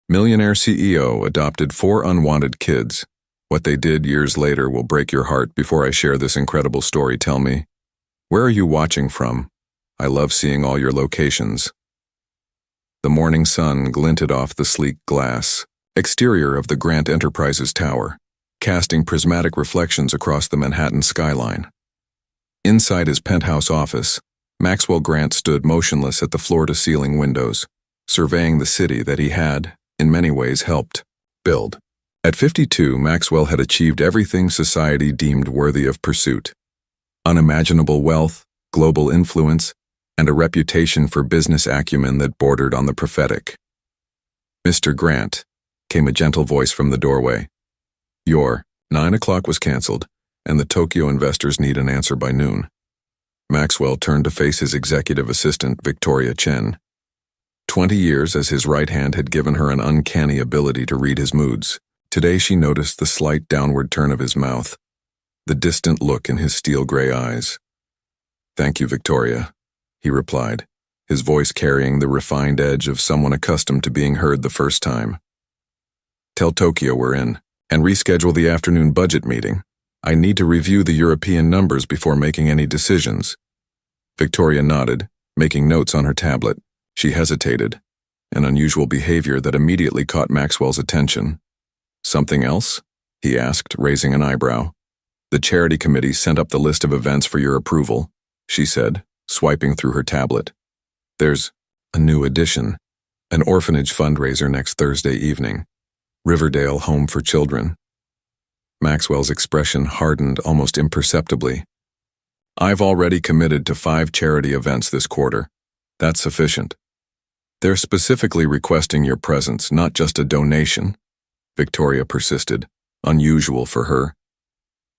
Millionaire CEO adopted 4 unwanted kids. What they did years later will break your heart. Before I share this incredible story, tell me, where are you watching from? I love seeing all your locations. The morning sun glinted off the sleek glass exterior of the Grant Enterprises Tower, casting prismatic reflections across the Manhattan skyline. Inside his penthouse office, Maxwell Grant stood motionless at the floor-to-ceiling windows, surveying the city that he had, in many ways, helped build. At 52, Maxwell had achieved everything society deemed worthy of pursuit: unimaginable wealth, global influence, and a reputation for business acumen that bordered on the prophetic. "Mr. Grant," came a gentle voice from the doorway. "Your 9 o'clock was canceled, and the Tokyo investors need an answer by noon." Maxwell turned to face his executive assistant, Victoria Chen. 20 years as his right hand had given her an uncanny ability to read his moods. Today she noticed the slight downward turn of his mouth, the distant look in his steel-gray eyes. "Thank you, Victoria," he replied, his voice carrying the refined edge of someone accustomed to being heard the first time. "Tell Tokyo we're in, and reschedule the afternoon budget meeting. I need to review the European numbers before making any decisions." Victoria nodded, making notes on her tablet. She hesitated, an unusual behavior that immediately caught Maxwell's attention. "Something else?" he asked, raising an eyebrow. "The charity committee sent up the list of events for your approval," she said, swiping through her tablet. "There's a new addition, an orphanage fundraiser next Thursday evening. Riverdale Home for Children." Maxwell's expression hardened almost imperceptibly. "I've already committed to 5 charity events this quarter. That's sufficient. They're specifically requesting your presence, not just a donation," Victoria persisted, unusual for her.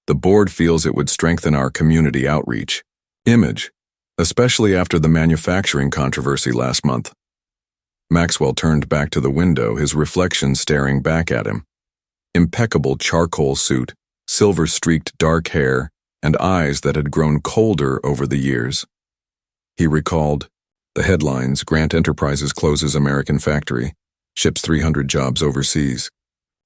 "The board feels it would strengthen our community outreach image, especially after the manufacturing controversy last month." Maxwell turned back to the window, his reflection staring back at him. Impeccable charcoal suit, silver-streaked dark hair, and eyes that had grown colder over the years. He recalled the headlines: Grant Enterprises closes American factory, ships 300 jobs overseas.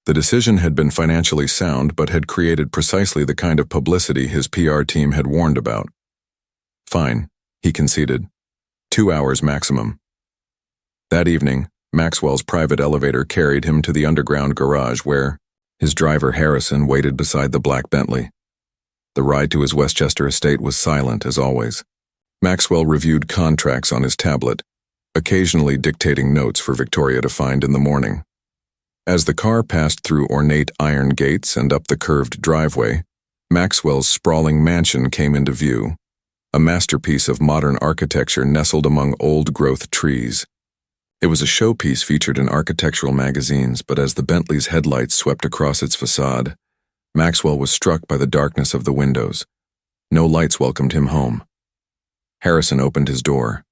The decision had been financially sound, but had created precisely the kind of publicity his PR team had warned about. "Fine," he conceded. 2 hours maximum. That evening, Maxwell's private elevator carried him to the underground garage where his driver Harrison waited beside the black Bentley. The ride to his Westchester estate was silent as always. Maxwell reviewed contracts on his tablet, occasionally dictating notes for Victoria to find in the morning. As the car passed through ornate iron gates and up the curved driveway, Maxwell's sprawling mansion came into view, a masterpiece of modern architecture nestled among old-growth trees. It was a showpiece featured in architectural magazines, but as the Bentley's headlights swept across its facade, Maxwell was struck by the darkness of the windows. No lights welcomed him home. Harrison opened his door.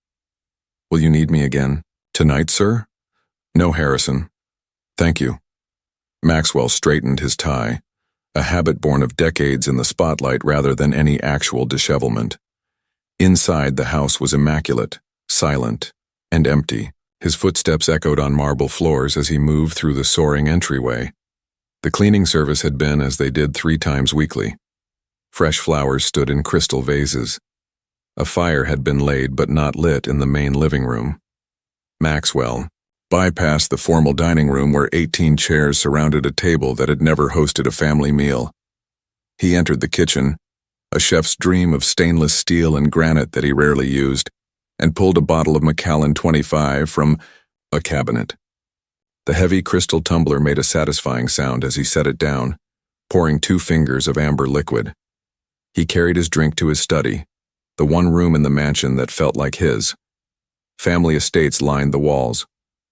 "Will you need me again? Tonight, sir?" "No, Harrison. Thank you." Maxwell straightened his tie, a habit born of decades in the spotlight rather than any actual dishevelment. Inside, the house was immaculate, silent, and empty. His footsteps echoed on marble floors as he moved through the soaring entryway. The cleaning service had been as they did 3 times weekly. Fresh flowers stood in crystal vases. A fire had been laid but not lit in the main living room. Maxwell bypassed the formal dining room where 18 chairs surrounded a table that had never hosted a family meal. He entered the kitchen, a chef's dream of stainless steel and granite that he rarely used, and pulled a bottle of Macallan 25 from a cabinet. The heavy crystal tumbler made a satisfying sound as he set it down, pouring 2 fingers of amber liquid. He carried his drink to his study, the one room in the mansion that felt like his. Family estates lined the walls,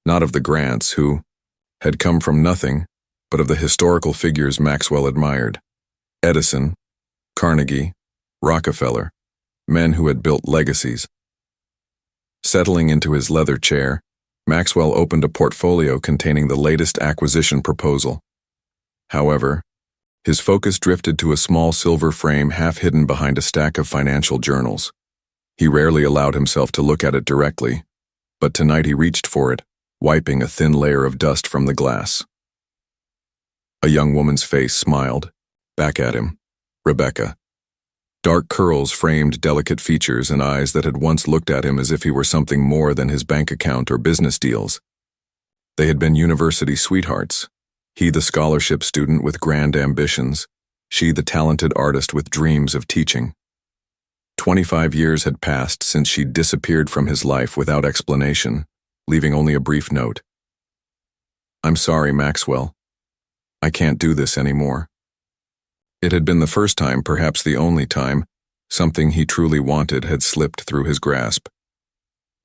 not of the Grants, who had come from nothing, but of the historical figures Maxwell admired. Edison, Carnegie, Rockefeller, men who had built legacies. Settling into his leather chair, Maxwell opened a portfolio containing the latest acquisition proposal. However, his focus drifted to a small silver frame half hidden behind a stack of financial journals. He rarely allowed himself to look at it directly, but tonight he reached for it, wiping a thin layer of dust from the glass. A young woman's face smiled, back at him. Rebecca. Dark curls framed delicate features and eyes that had once looked at him as if he were something more than his bank account or business deals. They had been university sweethearts. He the scholarship student with grand ambitions, she the talented artist with dreams of teaching. 25 years had passed since she disappeared from his life without explanation, leaving only a brief note. "I'm sorry, Maxwell. I can't do this anymore." It had been the first time, perhaps the only time, something he truly wanted had slipped through his grasp.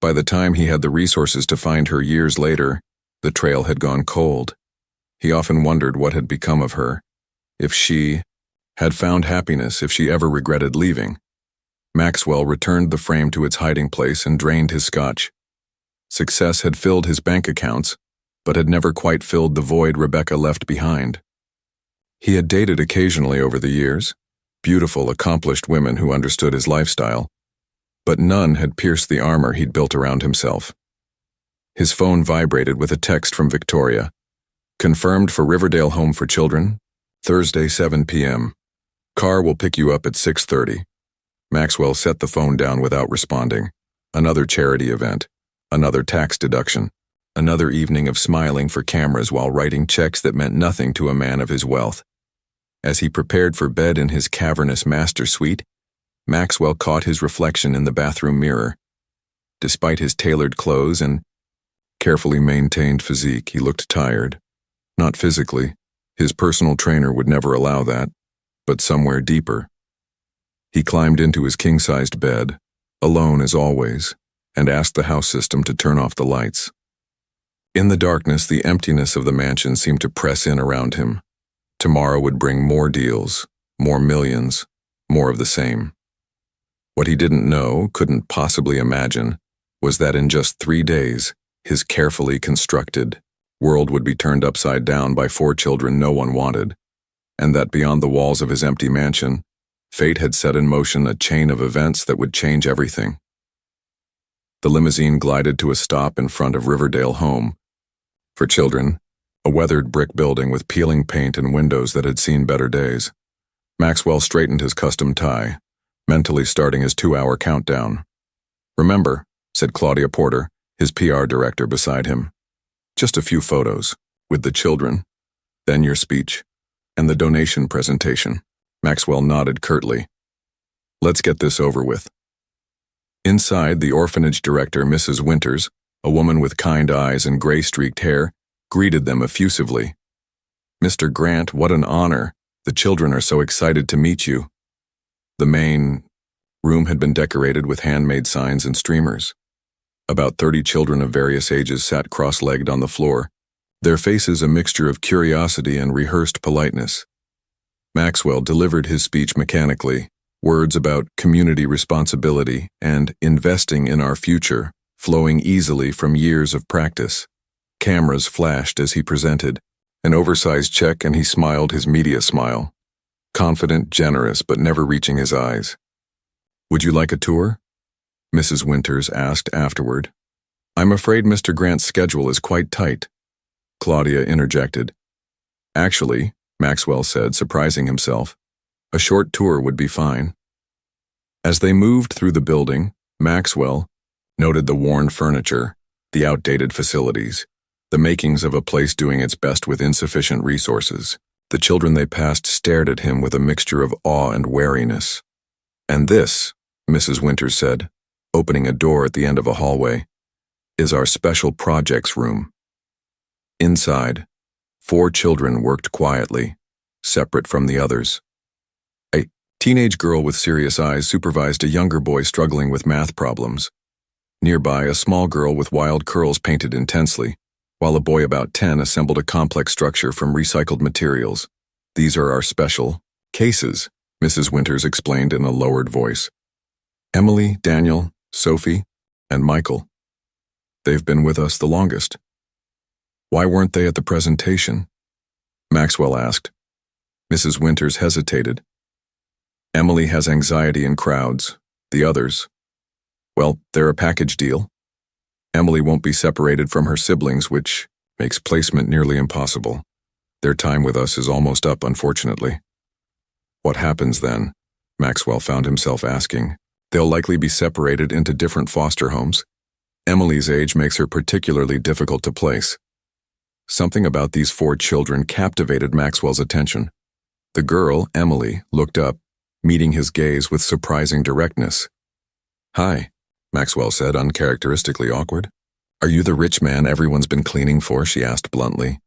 By the time he had the resources to find her years later, the trail had gone cold. He often wondered what had become of her, if she had found happiness, if she ever regretted leaving. Maxwell returned the frame to its hiding place and drained his scotch. Success had filled his bank accounts, but had never quite filled the void Rebecca left behind. He had dated occasionally over the years, beautiful, accomplished women who understood his lifestyle, but none had pierced the armor he'd built around himself. His phone vibrated with a text from Victoria. "Confirmed for Riverdale Home for Children, Thursday 7 p.m. Car will pick you up at 6:30. Maxwell set the phone down without responding. Another charity event, another tax deduction, another evening of smiling for cameras while writing checks that meant nothing to a man of his wealth. As he prepared for bed in his cavernous master suite, Maxwell caught his reflection in the bathroom mirror. Despite his tailored clothes and carefully maintained physique, he looked tired. Not physically, his personal trainer would never allow that, but somewhere deeper. He climbed into his king-sized bed, alone as always, and asked the house system to turn off the lights. In the darkness, the emptiness of the mansion seemed to press in around him. Tomorrow would bring more deals, more millions, more of the same. What he didn't know, couldn't possibly imagine, was that in just 3 days, his carefully constructed world would be turned upside down by 4 children no one wanted, and that beyond the walls of his empty mansion, fate had set in motion a chain of events that would change everything. The limousine glided to a stop in front of Riverdale Home for Children, a weathered brick building with peeling paint and windows that had seen better days. Maxwell straightened his custom tie, mentally starting his 2-hour countdown. "Remember," said Claudia Porter, his PR director, beside him. "Just a few photos, with the children, then your speech, and the donation presentation." Maxwell nodded curtly. "Let's get this over with." Inside, the orphanage director, Mrs. Winters, a woman with kind eyes and gray-streaked hair, greeted them effusively. "Mr. Grant, what an honor. The children are so excited to meet you." The main room had been decorated with handmade signs and streamers. About 30 children of various ages sat cross-legged on the floor, their faces a mixture of curiosity and rehearsed politeness. Maxwell delivered his speech mechanically, words about community responsibility and investing in our future, flowing easily from years of practice. Cameras flashed as he presented, an oversized check, and he smiled his media smile. Confident, generous, but never reaching his eyes. "Would you like a tour?" Mrs. Winters asked afterward. "I'm afraid Mr. Grant's schedule is quite tight," Claudia interjected. "Actually," Maxwell said, surprising himself, "a short tour would be fine." As they moved through the building, Maxwell noted the worn furniture, the outdated facilities, the makings of a place doing its best with insufficient resources. The children they passed stared at him with a mixture of awe and wariness. "And this," Mrs. Winters said, opening a door at the end of a hallway, "is our special projects room." Inside, 4 children worked quietly, separate from the others. A teenage girl with serious eyes supervised a younger boy struggling with math problems. Nearby, a small girl with wild curls painted intensely, while a boy about 10 assembled a complex structure from recycled materials. "These are our special cases," Mrs. Winters explained in a lowered voice. "Emily, Daniel, Sophie, and Michael. They've been with us the longest." "Why weren't they at the presentation?" Maxwell asked. Mrs. Winters hesitated. "Emily has anxiety in crowds. The others, well, they're a package deal." Emily won't be separated from her siblings, which makes placement nearly impossible. Their time with us is almost up, unfortunately. What happens then? Maxwell found himself asking. They'll likely be separated into different foster homes. Emily's age makes her particularly difficult to place. Something about these 4 children captivated Maxwell's attention. The girl, Emily, looked up, meeting his gaze with surprising directness. "Hi," Maxwell said, uncharacteristically awkward. "Are you the rich man everyone's been cleaning for?" she asked bluntly.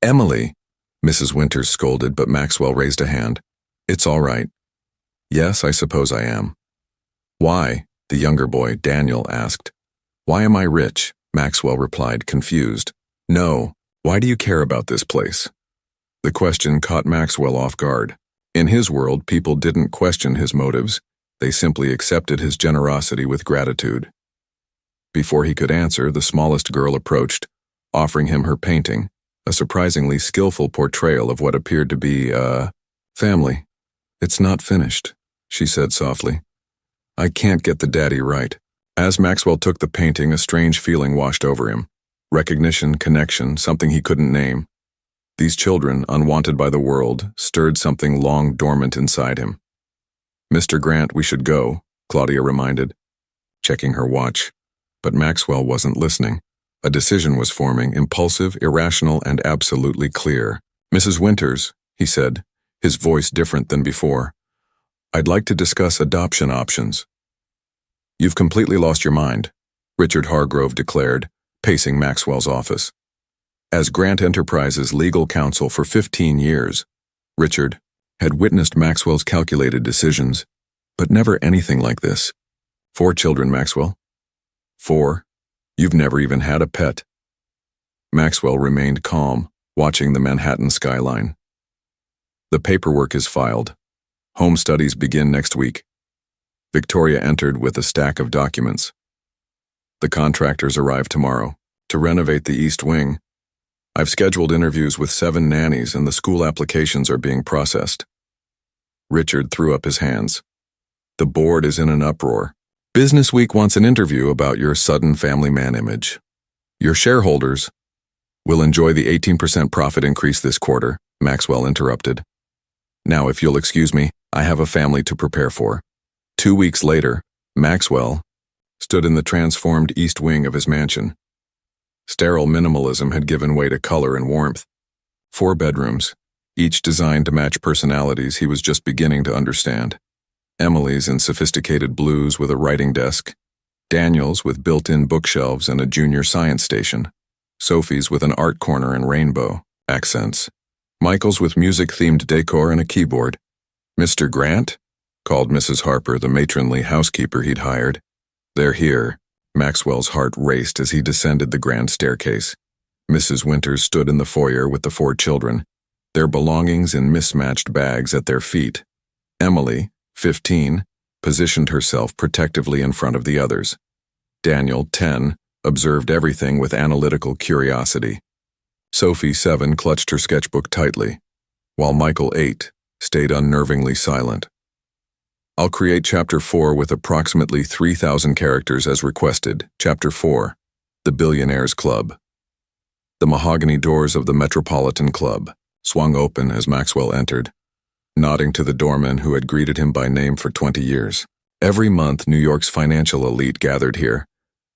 "Emily," Mrs. Winters scolded, but Maxwell raised a hand. "It's all right." "Yes, I suppose I am." "Why?" the younger boy, Daniel, asked. "Why am I rich?" Maxwell replied, confused. "No, why do you care about this place?" The question caught Maxwell off guard. In his world, people didn't question his motives. They simply accepted his generosity with gratitude. Before he could answer, the smallest girl approached, offering him her painting, a surprisingly skillful portrayal of what appeared to be, family. "It's not finished," she said softly. "I can't get the daddy right." As Maxwell took the painting, a strange feeling washed over him. Recognition, connection, something he couldn't name. These children, unwanted by the world, stirred something long dormant inside him. "Mr. Grant, we should go," Claudia reminded, checking her watch. But Maxwell wasn't listening. A decision was forming, impulsive, irrational, and absolutely clear. "Mrs. Winters," he said, his voice different than before, "I'd like to discuss adoption options." "You've completely lost your mind," Richard Hargrove declared, pacing Maxwell's office. As Grant Enterprises legal counsel for 15 years, Richard had witnessed Maxwell's calculated decisions, but never anything like this. 4 children, Maxwell. 4. You've never even had a pet. Maxwell remained calm, watching the Manhattan skyline. "The paperwork is filed. Home studies begin next week." Victoria entered with a stack of documents. "The contractors arrive tomorrow to renovate the East Wing. I've scheduled interviews with 7 nannies and the school applications are being processed." Richard threw up his hands. "The board is in an uproar. Business Week wants an interview about your sudden family man image. Your shareholders will enjoy the 18% profit increase this quarter," Maxwell interrupted. "Now, if you'll excuse me, I have a family to prepare for." 2 weeks later, Maxwell stood in the transformed East Wing of his mansion. Sterile minimalism had given way to color and warmth. 4 bedrooms, each designed to match personalities he was just beginning to understand. Emily's in sophisticated blues with a writing desk, Daniel's with built-in bookshelves and a junior science station, Sophie's with an art corner and rainbow accents, Michael's with music-themed decor and a keyboard. "Mr. Grant?" called Mrs. Harper, the matronly housekeeper he'd hired. "They're here." Maxwell's heart raced as he descended the grand staircase. Mrs. Winters stood in the foyer with the 4 children, their belongings in mismatched bags at their feet. Emily, 15, positioned herself protectively in front of the others. Daniel, 10, observed everything with analytical curiosity. Sophie, 7, clutched her sketchbook tightly, while Michael, 8, stayed unnervingly silent. "I'll create Chapter 4 with approximately 3,000 characters as requested. Chapter 4, The Billionaires Club." The mahogany doors of the Metropolitan Club swung open as Maxwell entered, nodding to the doorman who had greeted him by name for 20 years. Every month, New York's financial elite gathered here,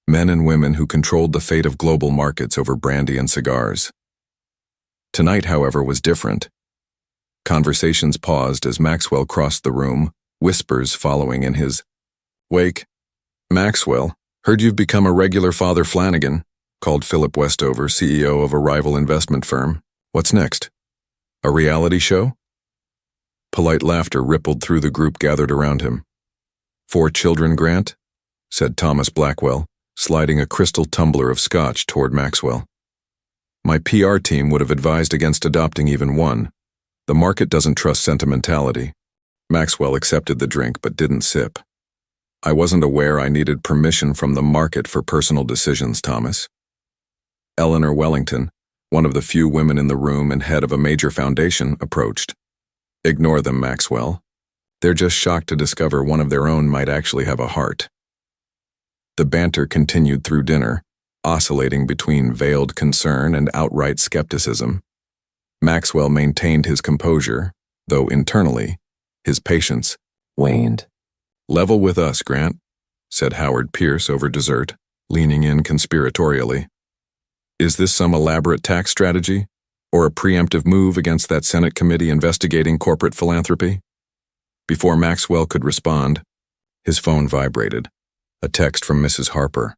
men and women who controlled the fate of global markets over brandy and cigars. Tonight, however, was different. Conversations paused as Maxwell crossed the room, whispers following in his wake. "Maxwell, heard you've become a regular Father Flanagan," called Philip Westover, CEO of a rival investment firm. "What's next? A reality show?" Polite laughter rippled through the group gathered around him. "4 children, Grant?" said Thomas Blackwell, sliding a crystal tumbler of scotch toward Maxwell. "My PR team would have advised against adopting even one. The market doesn't trust sentimentality." Maxwell accepted the drink but didn't sip. "I wasn't aware I needed permission from the market for personal decisions, Thomas." Eleanor Wellington, one of the few women in the room and head of a major foundation, approached. "Ignore them, Maxwell. They're just shocked to discover one of their own might actually have a heart." The banter continued through dinner, oscillating between veiled concern and outright skepticism. Maxwell maintained his composure, though internally, his patience waned. "Level with us, Grant," said Howard Pierce over dessert, leaning in conspiratorially. "Is this some elaborate tax strategy, or a preemptive move against that Senate committee investigating corporate philanthropy?" Before Maxwell could respond, his phone vibrated. A text from Mrs. Harper.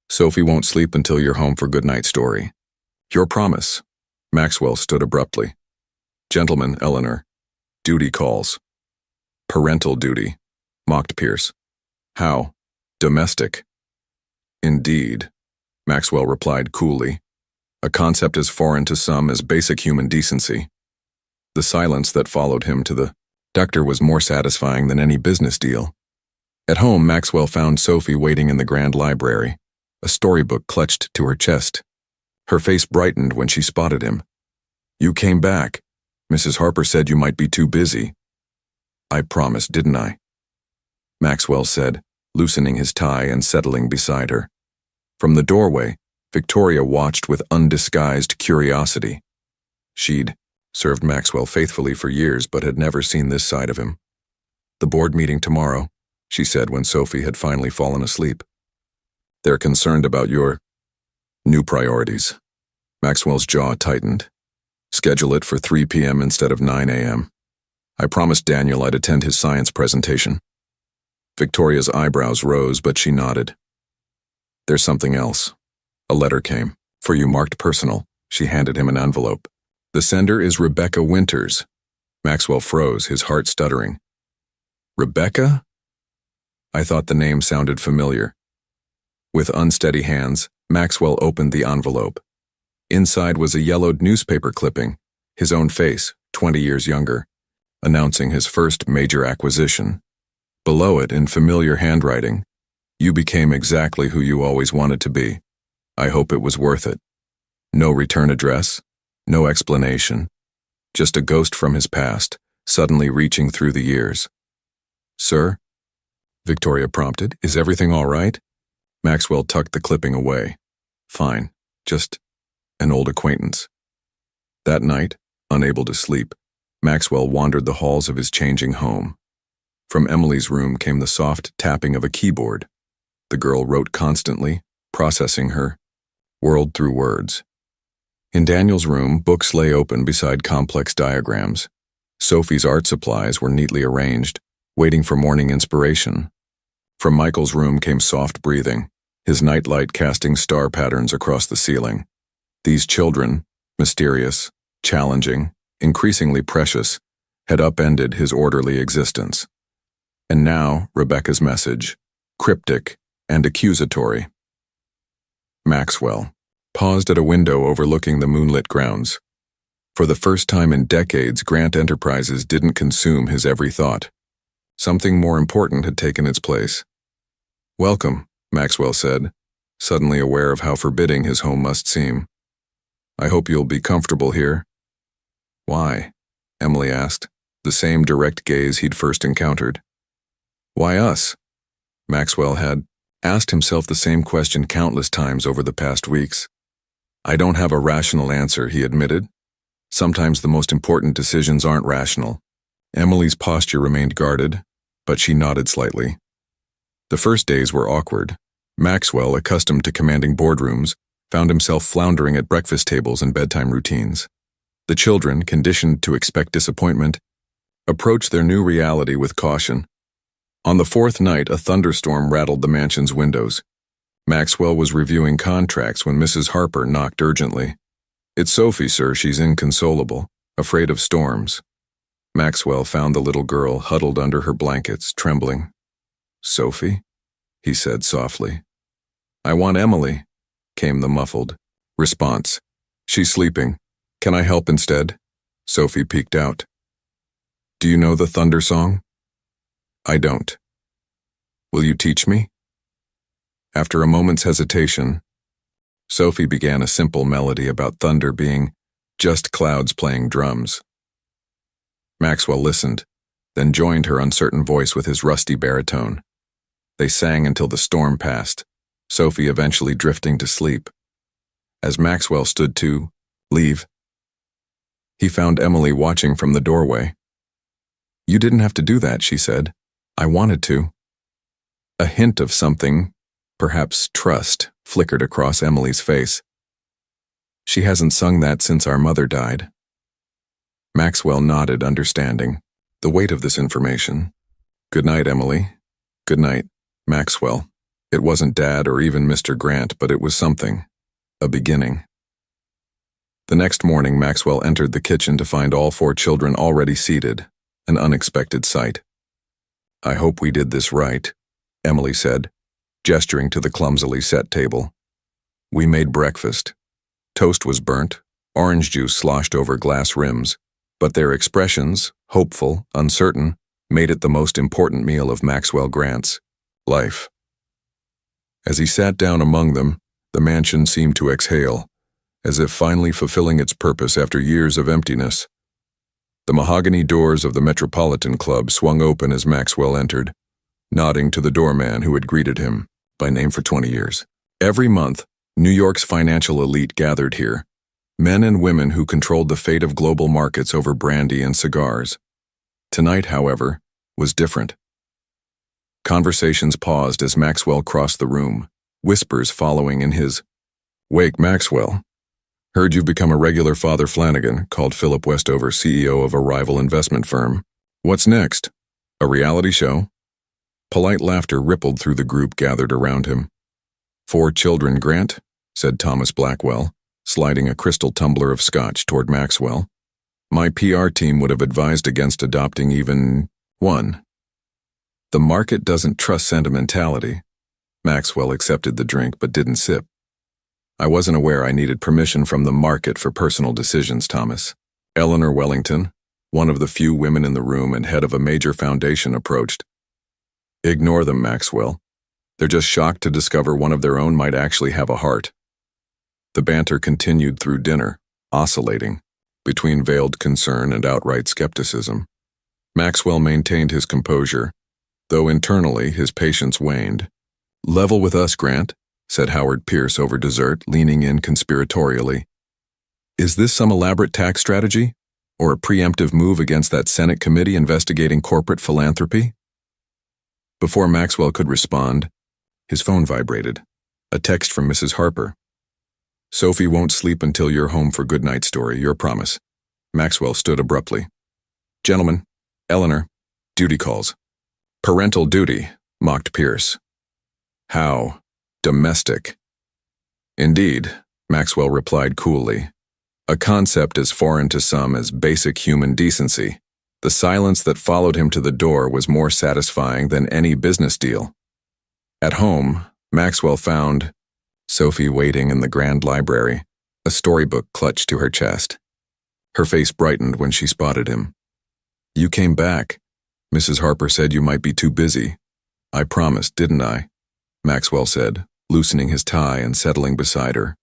"Sophie won't sleep until you're home for goodnight story. Your promise." Maxwell stood abruptly. "Gentlemen, Eleanor. Duty calls." "Parental duty," mocked Pierce. "How? Domestic." "Indeed," Maxwell replied coolly, "a concept as foreign to some as basic human decency." The silence that followed him to the doctor was more satisfying than any business deal. At home, Maxwell found Sophie waiting in the grand library, a storybook clutched to her chest. Her face brightened when she spotted him. "You came back. Mrs. Harper said you might be too busy." "I promised, didn't I?" Maxwell said, loosening his tie and settling beside her. From the doorway, Victoria watched with undisguised curiosity. She'd served Maxwell faithfully for years but had never seen this side of him. "The board meeting tomorrow," she said when Sophie had finally fallen asleep. "They're concerned about your new priorities." Maxwell's jaw tightened. "Schedule it for 3 p.m. instead of 9 a.m. I promised Daniel I'd attend his science presentation." Victoria's eyebrows rose, but she nodded. "There's something else." A letter came. "For you, marked personal." She handed him an envelope. "The sender is Rebecca Winters." Maxwell froze, his heart stuttering. "Rebecca?" I thought the name sounded familiar. With unsteady hands, Maxwell opened the envelope. Inside was a yellowed newspaper clipping, his own face, 20 years younger, announcing his first major acquisition. Below it, in familiar handwriting, "You became exactly who you always wanted to be. I hope it was worth it." No return address, no explanation, just a ghost from his past, suddenly reaching through the years. "Sir?" Victoria prompted. "Is everything all right?" Maxwell tucked the clipping away. "Fine, just an old acquaintance." That night, unable to sleep, Maxwell wandered the halls of his changing home. From Emily's room came the soft tapping of a keyboard. The girl wrote constantly, processing her world through words. In Daniel's room, books lay open beside complex diagrams. Sophie's art supplies were neatly arranged, waiting for morning inspiration. From Michael's room came soft breathing, his nightlight casting star patterns across the ceiling. These children, mysterious, challenging, increasingly precious, had upended his orderly existence. And now, Rebecca's message, cryptic and accusatory. Maxwell paused at a window overlooking the moonlit grounds. For the first time in decades, Grant Enterprises didn't consume his every thought. Something more important had taken its place. "Welcome," Maxwell said, suddenly aware of how forbidding his home must seem. "I hope you'll be comfortable here." "Why?" Emily asked, the same direct gaze he'd first encountered. "Why us?" Maxwell had asked himself the same question countless times over the past weeks. "I don't have a rational answer," he admitted. "Sometimes the most important decisions aren't rational." Emily's posture remained guarded, but she nodded slightly. The first days were awkward. Maxwell, accustomed to commanding boardrooms, found himself floundering at breakfast tables and bedtime routines. The children, conditioned to expect disappointment, approached their new reality with caution. On the fourth night, a thunderstorm rattled the mansion's windows. Maxwell was reviewing contracts when Mrs. Harper knocked urgently. "It's Sophie, sir. She's inconsolable, afraid of storms." Maxwell found the little girl huddled under her blankets, trembling. "Sophie?" he said softly. "I want Emily," came the muffled response. "She's sleeping. Can I help instead?" Sophie peeked out. "Do you know the thunder song?" "I don't." "Will you teach me?" After a moment's hesitation, Sophie began a simple melody about thunder being just clouds playing drums. Maxwell listened, then joined her uncertain voice with his rusty baritone. They sang until the storm passed, Sophie eventually drifting to sleep. As Maxwell stood to leave, he found Emily watching from the doorway. "You didn't have to do that," she said. "I wanted to." A hint of something, perhaps trust, flickered across Emily's face. "She hasn't sung that since our mother died." Maxwell nodded, understanding the weight of this information. "Good night, Emily." "Good night, Maxwell." It wasn't Dad or even Mr. Grant, but it was something. A beginning. The next morning, Maxwell entered the kitchen to find all 4 children already seated, an unexpected sight. "I hope we did this right," Emily said, gesturing to the clumsily set table. "We made breakfast. Toast was burnt, orange juice sloshed over glass rims, but their expressions, hopeful, uncertain, made it the most important meal of Maxwell Grant's life." As he sat down among them, the mansion seemed to exhale, as if finally fulfilling its purpose after years of emptiness. The mahogany doors of the Metropolitan Club swung open as Maxwell entered, nodding to the doorman who had greeted him by name for 20 years. Every month, New York's financial elite gathered here, men and women who controlled the fate of global markets over brandy and cigars. Tonight, however, was different. Conversations paused as Maxwell crossed the room, whispers following in his wake. "Maxwell, heard you've become a regular Father Flanagan," called Philip Westover, CEO of a rival investment firm. "What's next? A reality show?" Polite laughter rippled through the group gathered around him. "4 children, Grant," said Thomas Blackwell, sliding a crystal tumbler of scotch toward Maxwell. "My PR team would have advised against adopting even 1. The market doesn't trust sentimentality." Maxwell accepted the drink but didn't sip. "I wasn't aware I needed permission from the market for personal decisions, Thomas." Eleanor Wellington, one of the few women in the room and head of a major foundation, approached. "Ignore them, Maxwell. They're just shocked to discover one of their own might actually have a heart." The banter continued through dinner, oscillating between veiled concern and outright skepticism. Maxwell maintained his composure, though internally his patience waned. "Level with us, Grant," said Howard Pierce over dessert, leaning in conspiratorially. "Is this some elaborate tax strategy? Or a preemptive move against that Senate committee investigating corporate philanthropy?" Before Maxwell could respond, his phone vibrated. A text from Mrs. Harper. "Sophie won't sleep until you're home for good night story, your promise." Maxwell stood abruptly. "Gentlemen, Eleanor, duty calls." "Parental duty," mocked Pierce. "How domestic." "Indeed," Maxwell replied coolly. "A concept as foreign to some as basic human decency." The silence that followed him to the door was more satisfying than any business deal. At home, Maxwell found Sophie waiting in the grand library, a storybook clutched to her chest. Her face brightened when she spotted him. "You came back. Mrs. Harper said you might be too busy." "I promised, didn't I?" Maxwell said, loosening his tie and settling beside her.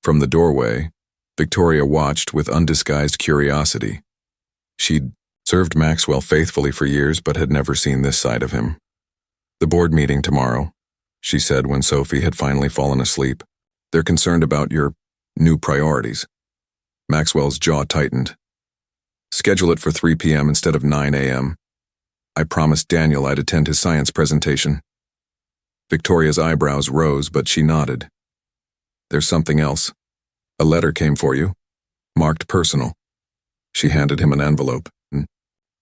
From the doorway, Victoria watched with undisguised curiosity. She'd served Maxwell faithfully for years but had never seen this side of him. "The board meeting tomorrow," she said when Sophie had finally fallen asleep. "They're concerned about your new priorities." Maxwell's jaw tightened. "Schedule it for 3 p.m. instead of 9 a.m. I promised Daniel I'd attend his science presentation." Victoria's eyebrows rose, but she nodded. "There's something else. A letter came for you, marked personal." She handed him an envelope.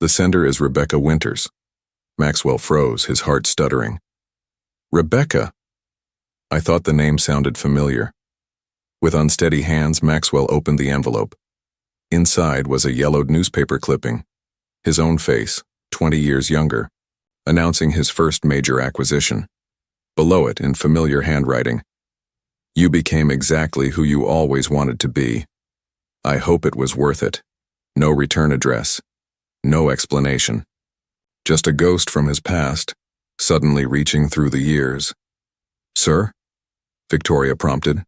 "The sender is Rebecca Winters." Maxwell froze, his heart stuttering. "Rebecca?" I thought the name sounded familiar. With unsteady hands, Maxwell opened the envelope. Inside was a yellowed newspaper clipping. His own face, 20 years younger, announcing his first major acquisition. Below it, in familiar handwriting, "You became exactly who you always wanted to be. I hope it was worth it." No return address. No explanation. Just a ghost from his past, suddenly reaching through the years. "Sir?" Victoria prompted.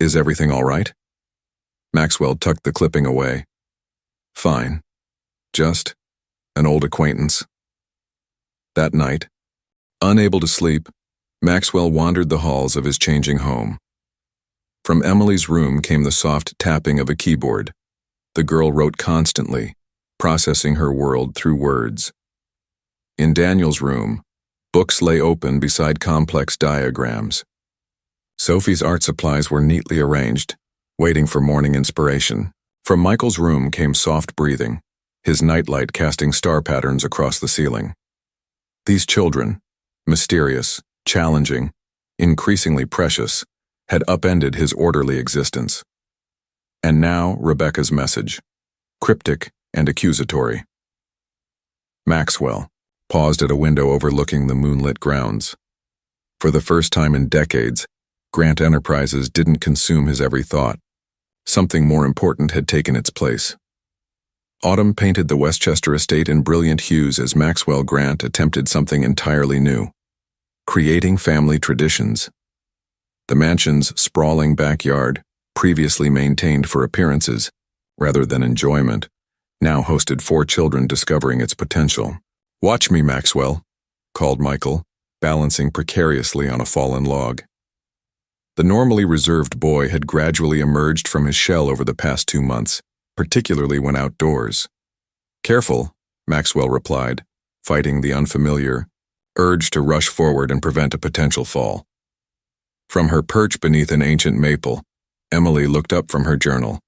"Is everything all right?" Maxwell tucked the clipping away. "Fine. Just an old acquaintance." That night, unable to sleep, Maxwell wandered the halls of his changing home. From Emily's room came the soft tapping of a keyboard. The girl wrote constantly, processing her world through words. In Daniel's room, books lay open beside complex diagrams. Sophie's art supplies were neatly arranged, waiting for morning inspiration. From Michael's room came soft breathing, his nightlight casting star patterns across the ceiling. These children, mysterious, challenging, increasingly precious, had upended his orderly existence. And now Rebecca's message, cryptic and accusatory. Maxwell paused at a window overlooking the moonlit grounds. For the first time in decades, Grant Enterprises didn't consume his every thought. Something more important had taken its place. Autumn painted the Westchester estate in brilliant hues as Maxwell Grant attempted something entirely new, creating family traditions. The mansion's sprawling backyard, previously maintained for appearances rather than enjoyment, now hosted 4 children discovering its potential. "Watch me, Maxwell," called Michael, balancing precariously on a fallen log. The normally reserved boy had gradually emerged from his shell over the past 2 months, particularly when outdoors. "Careful," Maxwell replied, fighting the unfamiliar urge to rush forward and prevent a potential fall. From her perch beneath an ancient maple, Emily looked up from her journal.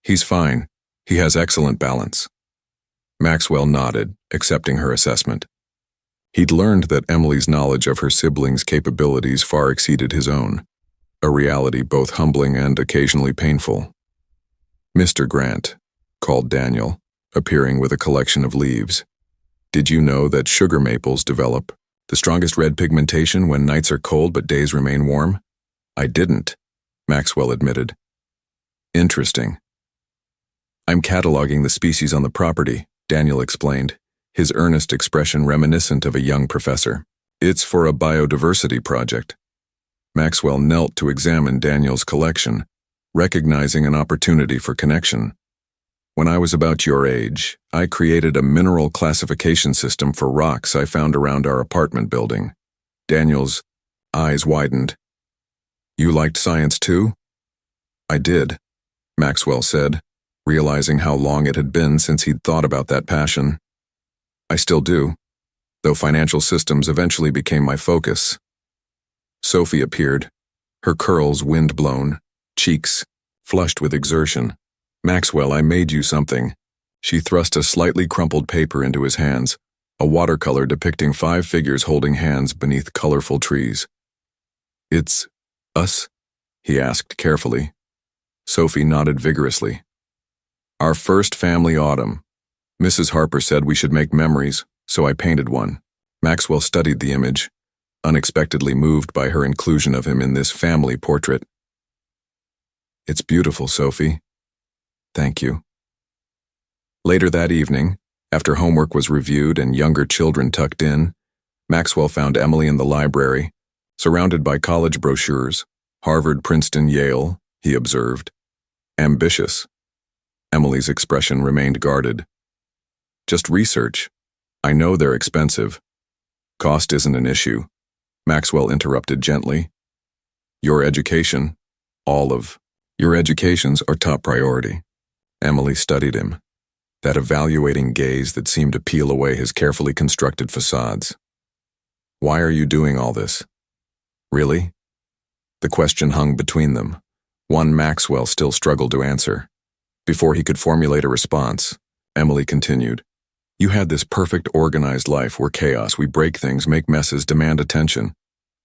"He's fine. He has excellent balance." Maxwell nodded, accepting her assessment. He'd learned that Emily's knowledge of her siblings' capabilities far exceeded his own, a reality both humbling and occasionally painful. "Mr. Grant," called Daniel, appearing with a collection of leaves. "Did you know that sugar maples develop the strongest red pigmentation when nights are cold but days remain warm?" "I didn't," Maxwell admitted. "Interesting." "I'm cataloging the species on the property," Daniel explained, his earnest expression reminiscent of a young professor. "It's for a biodiversity project." Maxwell knelt to examine Daniel's collection, recognizing an opportunity for connection. "When I was about your age, I created a mineral classification system for rocks I found around our apartment building." Daniel's eyes widened. "You liked science too?" "I did," Maxwell said, realizing how long it had been since he'd thought about that passion. "I still do, though financial systems eventually became my focus." Sophie appeared, her curls wind-blown, cheeks flushed with exertion. "Maxwell, I made you something." She thrust a slightly crumpled paper into his hands, a watercolor depicting 5 figures holding hands beneath colorful trees. "It's us?" he asked carefully. Sophie nodded vigorously. "Our first family autumn. Mrs. Harper said we should make memories, so I painted one." Maxwell studied the image, unexpectedly moved by her inclusion of him in this family portrait. "It's beautiful, Sophie." "Thank you." Later that evening, after homework was reviewed and younger children tucked in, Maxwell found Emily in the library, surrounded by college brochures. "Harvard, Princeton, Yale," he observed. "Ambitious." Emily's expression remained guarded. "Just research. I know they're expensive." "Cost isn't an issue," Maxwell interrupted gently. "Your education, all of your educations are top priority." Emily studied him, that evaluating gaze that seemed to peel away his carefully constructed facades. "Why are you doing all this?" "Really?" The question hung between them, one Maxwell still struggled to answer. Before he could formulate a response, Emily continued, "You had this perfect organized life where chaos, we break things, make messes, demand attention.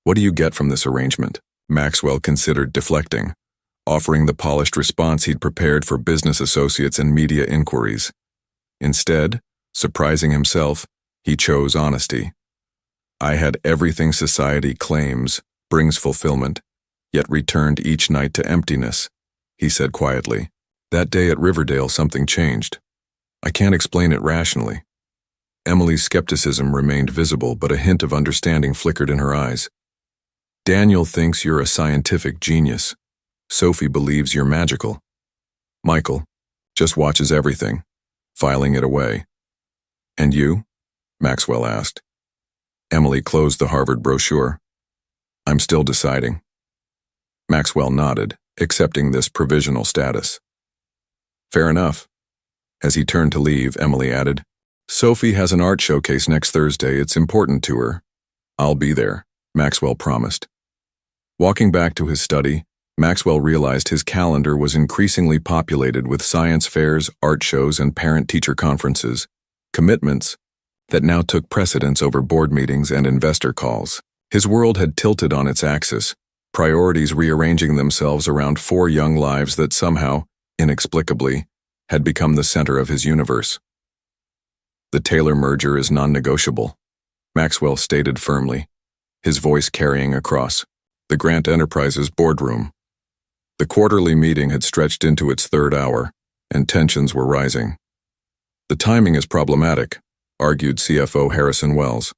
What do you get from this arrangement?" Maxwell considered deflecting, offering the polished response he'd prepared for business associates and media inquiries. Instead, surprising himself, he chose honesty. "I had everything society claims brings fulfillment, yet returned each night to emptiness," he said quietly. "That day at Riverdale something changed. I can't explain it rationally." Emily's skepticism remained visible, but a hint of understanding flickered in her eyes. "Daniel thinks you're a scientific genius. Sophie believes you're magical. Michael just watches everything, filing it away." "And you?" Maxwell asked. Emily closed the Harvard brochure. I'm still deciding. Maxwell nodded, accepting this provisional status. Fair enough. As he turned to leave, Emily added, Sophie has an art showcase next Thursday. It's important to her. I'll be there, Maxwell promised. Walking back to his study, Maxwell realized his calendar was increasingly populated with science fairs, art shows, and parent-teacher conferences, commitments that now took precedence over board meetings and investor calls. His world had tilted on its axis, priorities rearranging themselves around 4 young lives that somehow, inexplicably, had become the center of his universe. The Taylor merger is non-negotiable, Maxwell stated firmly, his voice carrying across the Grant Enterprises boardroom. The quarterly meeting had stretched into its 3rd hour, and tensions were rising. The timing is problematic, argued CFO Harrison Wells.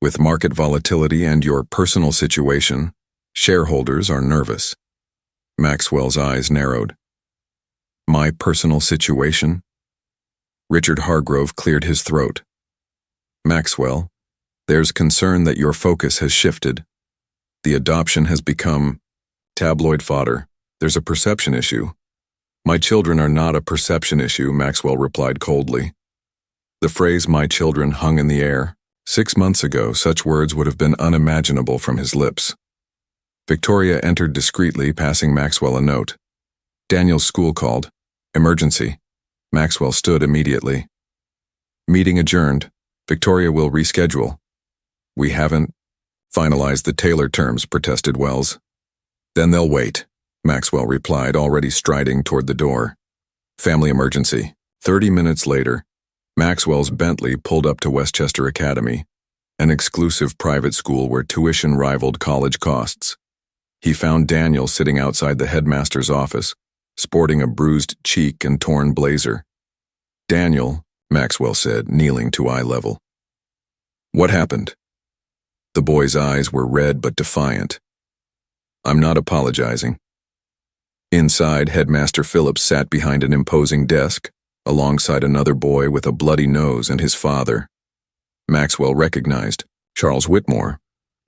With market volatility and your personal situation, shareholders are nervous. Maxwell's eyes narrowed. My personal situation? Richard Hargrove cleared his throat. Maxwell, there's concern that your focus has shifted. The adoption has become tabloid fodder. There's a perception issue. My children are not a perception issue, Maxwell replied coldly. The phrase my children hung in the air. 6 months ago, such words would have been unimaginable from his lips. Victoria entered discreetly, passing Maxwell a note. Daniel's school called. Emergency. Maxwell stood immediately. Meeting adjourned. Victoria will reschedule. We haven't finalized the Taylor terms, protested Wells. Then they'll wait, Maxwell replied, already striding toward the door. Family emergency. 30 minutes later, Maxwell's Bentley pulled up to Westchester Academy, an exclusive private school where tuition rivaled college costs. He found Daniel sitting outside the headmaster's office, sporting a bruised cheek and torn blazer. Daniel, Maxwell said, kneeling to eye level. What happened? The boy's eyes were red but defiant. I'm not apologizing. Inside, Headmaster Phillips sat behind an imposing desk, alongside another boy with a bloody nose and his father. Maxwell recognized Charles Whitmore,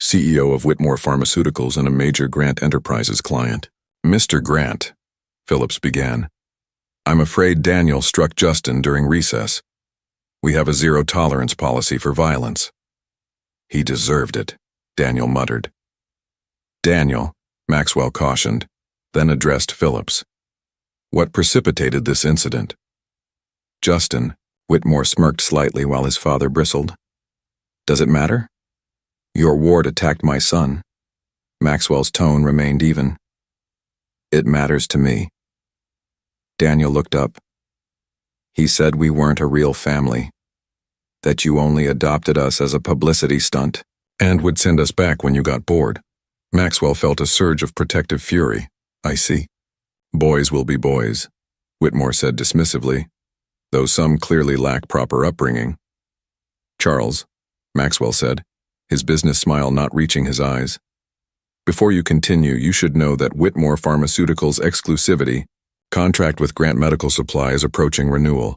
CEO of Whitmore Pharmaceuticals and a major Grant Enterprises client. Mr. Grant, Phillips began, I'm afraid Daniel struck Justin during recess. We have a zero-tolerance policy for violence. He deserved it, Daniel muttered. Daniel, Maxwell cautioned, then addressed Phillips. What precipitated this incident? Justin, Whitmore smirked slightly while his father bristled. Does it matter? Your ward attacked my son. Maxwell's tone remained even. It matters to me. Daniel looked up. He said we weren't a real family, that you only adopted us as a publicity stunt, and would send us back when you got bored. Maxwell felt a surge of protective fury. I see. Boys will be boys, Whitmore said dismissively, though some clearly lack proper upbringing. Charles, Maxwell said, his business smile not reaching his eyes. Before you continue, you should know that Whitmore Pharmaceuticals' exclusivity contract with Grant Medical Supply is approaching renewal.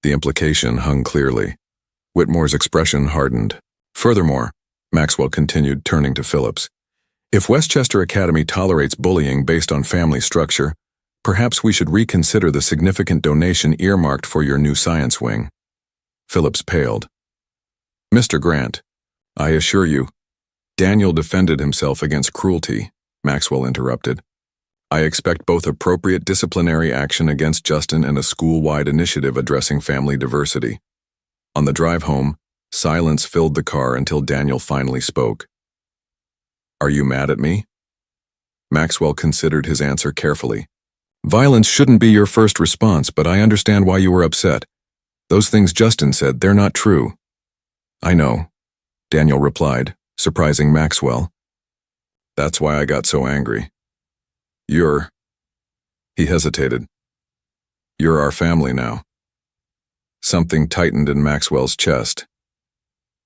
The implication hung clearly. Whitmore's expression hardened. Furthermore, Maxwell continued, turning to Phillips, if Westchester Academy tolerates bullying based on family structure, perhaps we should reconsider the significant donation earmarked for your new science wing. Phillips paled. Mr. Grant, I assure you, Daniel defended himself against cruelty, Maxwell interrupted. I expect both appropriate disciplinary action against Justin and a school-wide initiative addressing family diversity. On the drive home, silence filled the car until Daniel finally spoke. Are you mad at me? Maxwell considered his answer carefully. Violence shouldn't be your first response, but I understand why you were upset. Those things Justin said, they're not true. I know, Daniel replied, surprising Maxwell. That's why I got so angry. He hesitated. You're our family now. Something tightened in Maxwell's chest.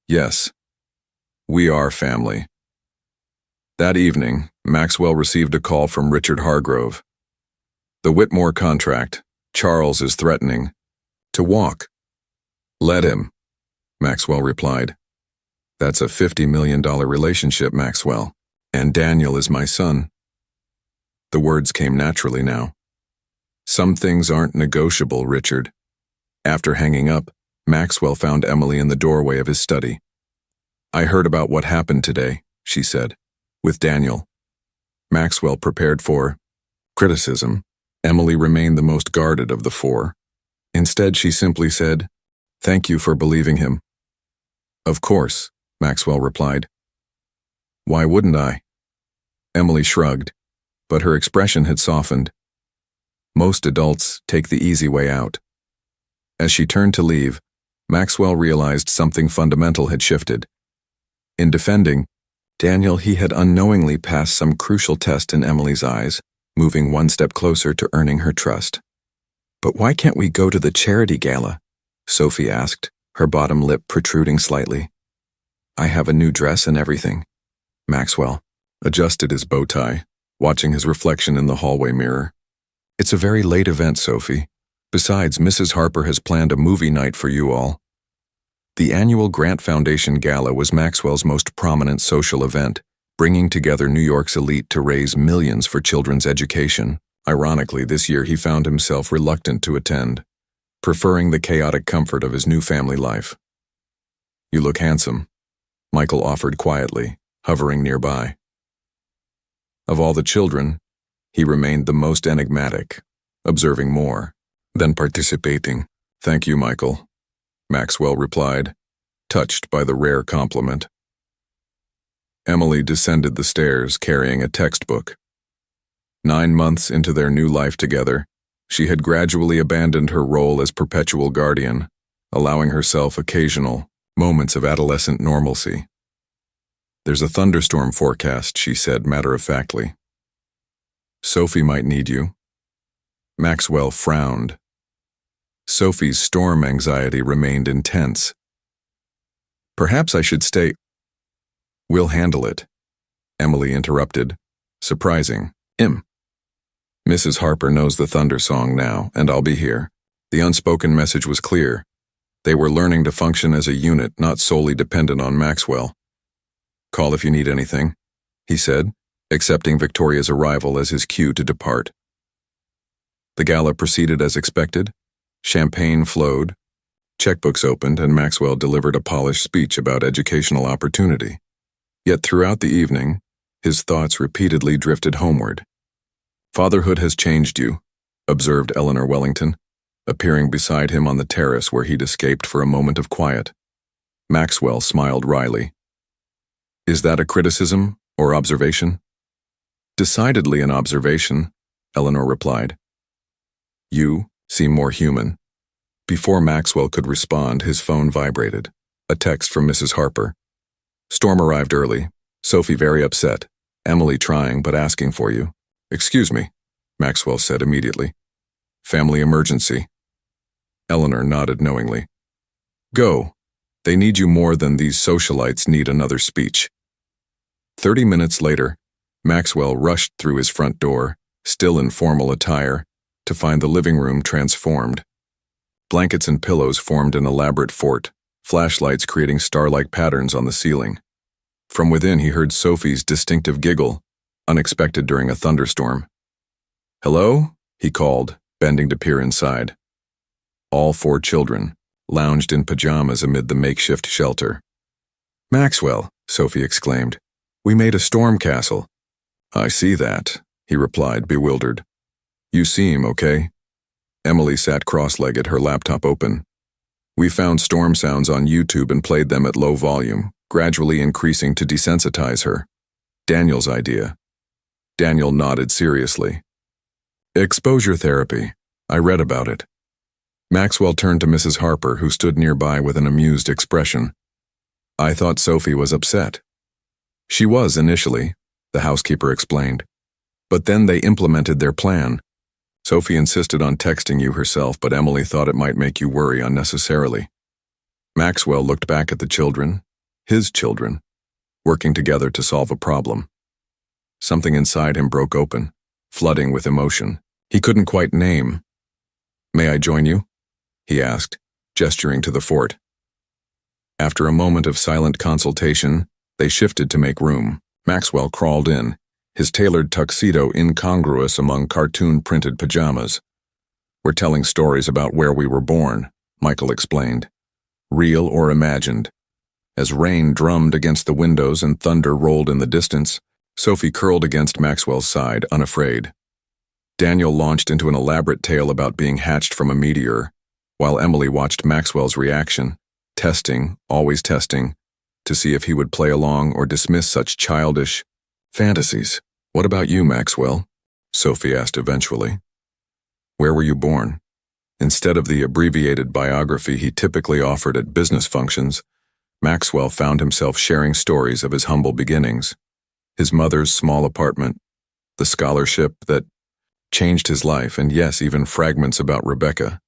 Yes, we are family. That evening, Maxwell received a call from Richard Hargrove. The Whitmore contract, Charles is threatening to walk. Let him, Maxwell replied. That's a $50 million relationship, Maxwell. And Daniel is my son. The words came naturally now. Some things aren't negotiable, Richard. After hanging up, Maxwell found Emily in the doorway of his study. I heard about what happened today, she said, with Daniel. Maxwell prepared for criticism. Emily remained the most guarded of the four. Instead, she simply said, "Thank you for believing him." "Of course," Maxwell replied. "Why wouldn't I?" Emily shrugged, but her expression had softened. Most adults take the easy way out. As she turned to leave, Maxwell realized something fundamental had shifted. In defending Daniel, he had unknowingly passed some crucial test in Emily's eyes, moving one step closer to earning her trust. "But why can't we go to the charity gala?" Sophie asked, her bottom lip protruding slightly. "I have a new dress and everything." Maxwell adjusted his bow tie, watching his reflection in the hallway mirror. "It's a very late event, Sophie. Besides, Mrs. Harper has planned a movie night for you all." The annual Grant Foundation Gala was Maxwell's most prominent social event, bringing together New York's elite to raise millions for children's education. Ironically, this year he found himself reluctant to attend, preferring the chaotic comfort of his new family life. "You look handsome," Michael offered quietly, hovering nearby. Of all the children, he remained the most enigmatic, observing more than participating. "Thank you, Michael," Maxwell replied, touched by the rare compliment. Emily descended the stairs carrying a textbook. 9 months into their new life together, she had gradually abandoned her role as perpetual guardian, allowing herself occasional moments of adolescent normalcy. "There's a thunderstorm forecast," she said matter-of-factly. "Sophie might need you." Maxwell frowned. Sophie's storm anxiety remained intense. "Perhaps I should stay." "We'll handle it," Emily interrupted, surprising. Mrs. Harper knows the thunder song now, and I'll be here." The unspoken message was clear. They were learning to function as a unit, not solely dependent on Maxwell. "Call if you need anything," he said, accepting Victoria's arrival as his cue to depart. The gala proceeded as expected. Champagne flowed, checkbooks opened, and Maxwell delivered a polished speech about educational opportunity. Yet throughout the evening, his thoughts repeatedly drifted homeward. "Fatherhood has changed you," observed Eleanor Wellington, appearing beside him on the terrace where he'd escaped for a moment of quiet. Maxwell smiled wryly. "Is that a criticism or observation?" "Decidedly an observation," Eleanor replied. "You seem more human." Before Maxwell could respond, his phone vibrated. A text from Mrs. Harper. "Storm arrived early. Sophie very upset. Emily trying but asking for you." "Excuse me," Maxwell said immediately. "Family emergency." Eleanor nodded knowingly. "Go. They need you more than these socialites need another speech." 30 minutes later, Maxwell rushed through his front door, still in formal attire, to find the living room transformed. Blankets and pillows formed an elaborate fort, flashlights creating star-like patterns on the ceiling. From within he heard Sophie's distinctive giggle, unexpected during a thunderstorm. "Hello?" he called, bending to peer inside. All 4 children lounged in pajamas amid the makeshift shelter. "Maxwell," Sophie exclaimed, "we made a storm castle." "I see that," he replied, bewildered. "You seem okay." Emily sat cross-legged, her laptop open. "We found storm sounds on YouTube and played them at low volume, gradually increasing to desensitize her. Daniel's idea." Daniel nodded seriously. "Exposure therapy. I read about it." Maxwell turned to Mrs. Harper, who stood nearby with an amused expression. "I thought Sophie was upset." "She was initially," the housekeeper explained. "But then they implemented their plan. Sophie insisted on texting you herself, but Emily thought it might make you worry unnecessarily." Maxwell looked back at the children, his children, working together to solve a problem. Something inside him broke open, flooding with emotion he couldn't quite name. "May I join you?" he asked, gesturing to the fort. After a moment of silent consultation, they shifted to make room. Maxwell crawled in, his tailored tuxedo incongruous among cartoon-printed pajamas. "We're telling stories about where we were born," Michael explained. "Real or imagined." As rain drummed against the windows and thunder rolled in the distance, Sophie curled against Maxwell's side, unafraid. Daniel launched into an elaborate tale about being hatched from a meteor, while Emily watched Maxwell's reaction, testing, always testing, to see if he would play along or dismiss such childish fantasies. "What about you, Maxwell?" Sophie asked eventually. "Where were you born?" Instead of the abbreviated biography he typically offered at business functions, Maxwell found himself sharing stories of his humble beginnings, his mother's small apartment, the scholarship that changed his life, and yes, even fragments about Rebecca.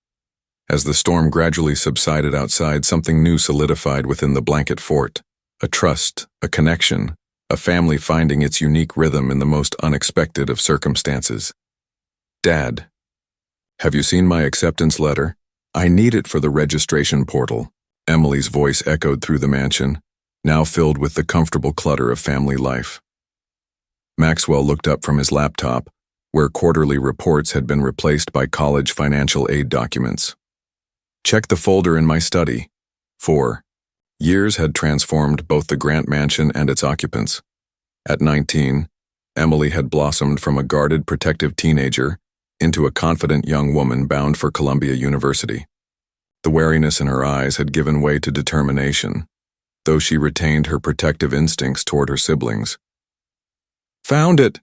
As the storm gradually subsided outside, something new solidified within the blanket fort. A trust, a connection, a family finding its unique rhythm in the most unexpected of circumstances. "Dad, have you seen my acceptance letter? I need it for the registration portal." Emily's voice echoed through the mansion, now filled with the comfortable clutter of family life. Maxwell looked up from his laptop, where quarterly reports had been replaced by college financial aid documents. "Check the folder in my study." 4. Years had transformed both the Grant mansion and its occupants. At 19, Emily had blossomed from a guarded, protective teenager into a confident young woman bound for Columbia University. The wariness in her eyes had given way to determination, though she retained her protective instincts toward her siblings. "Found it,"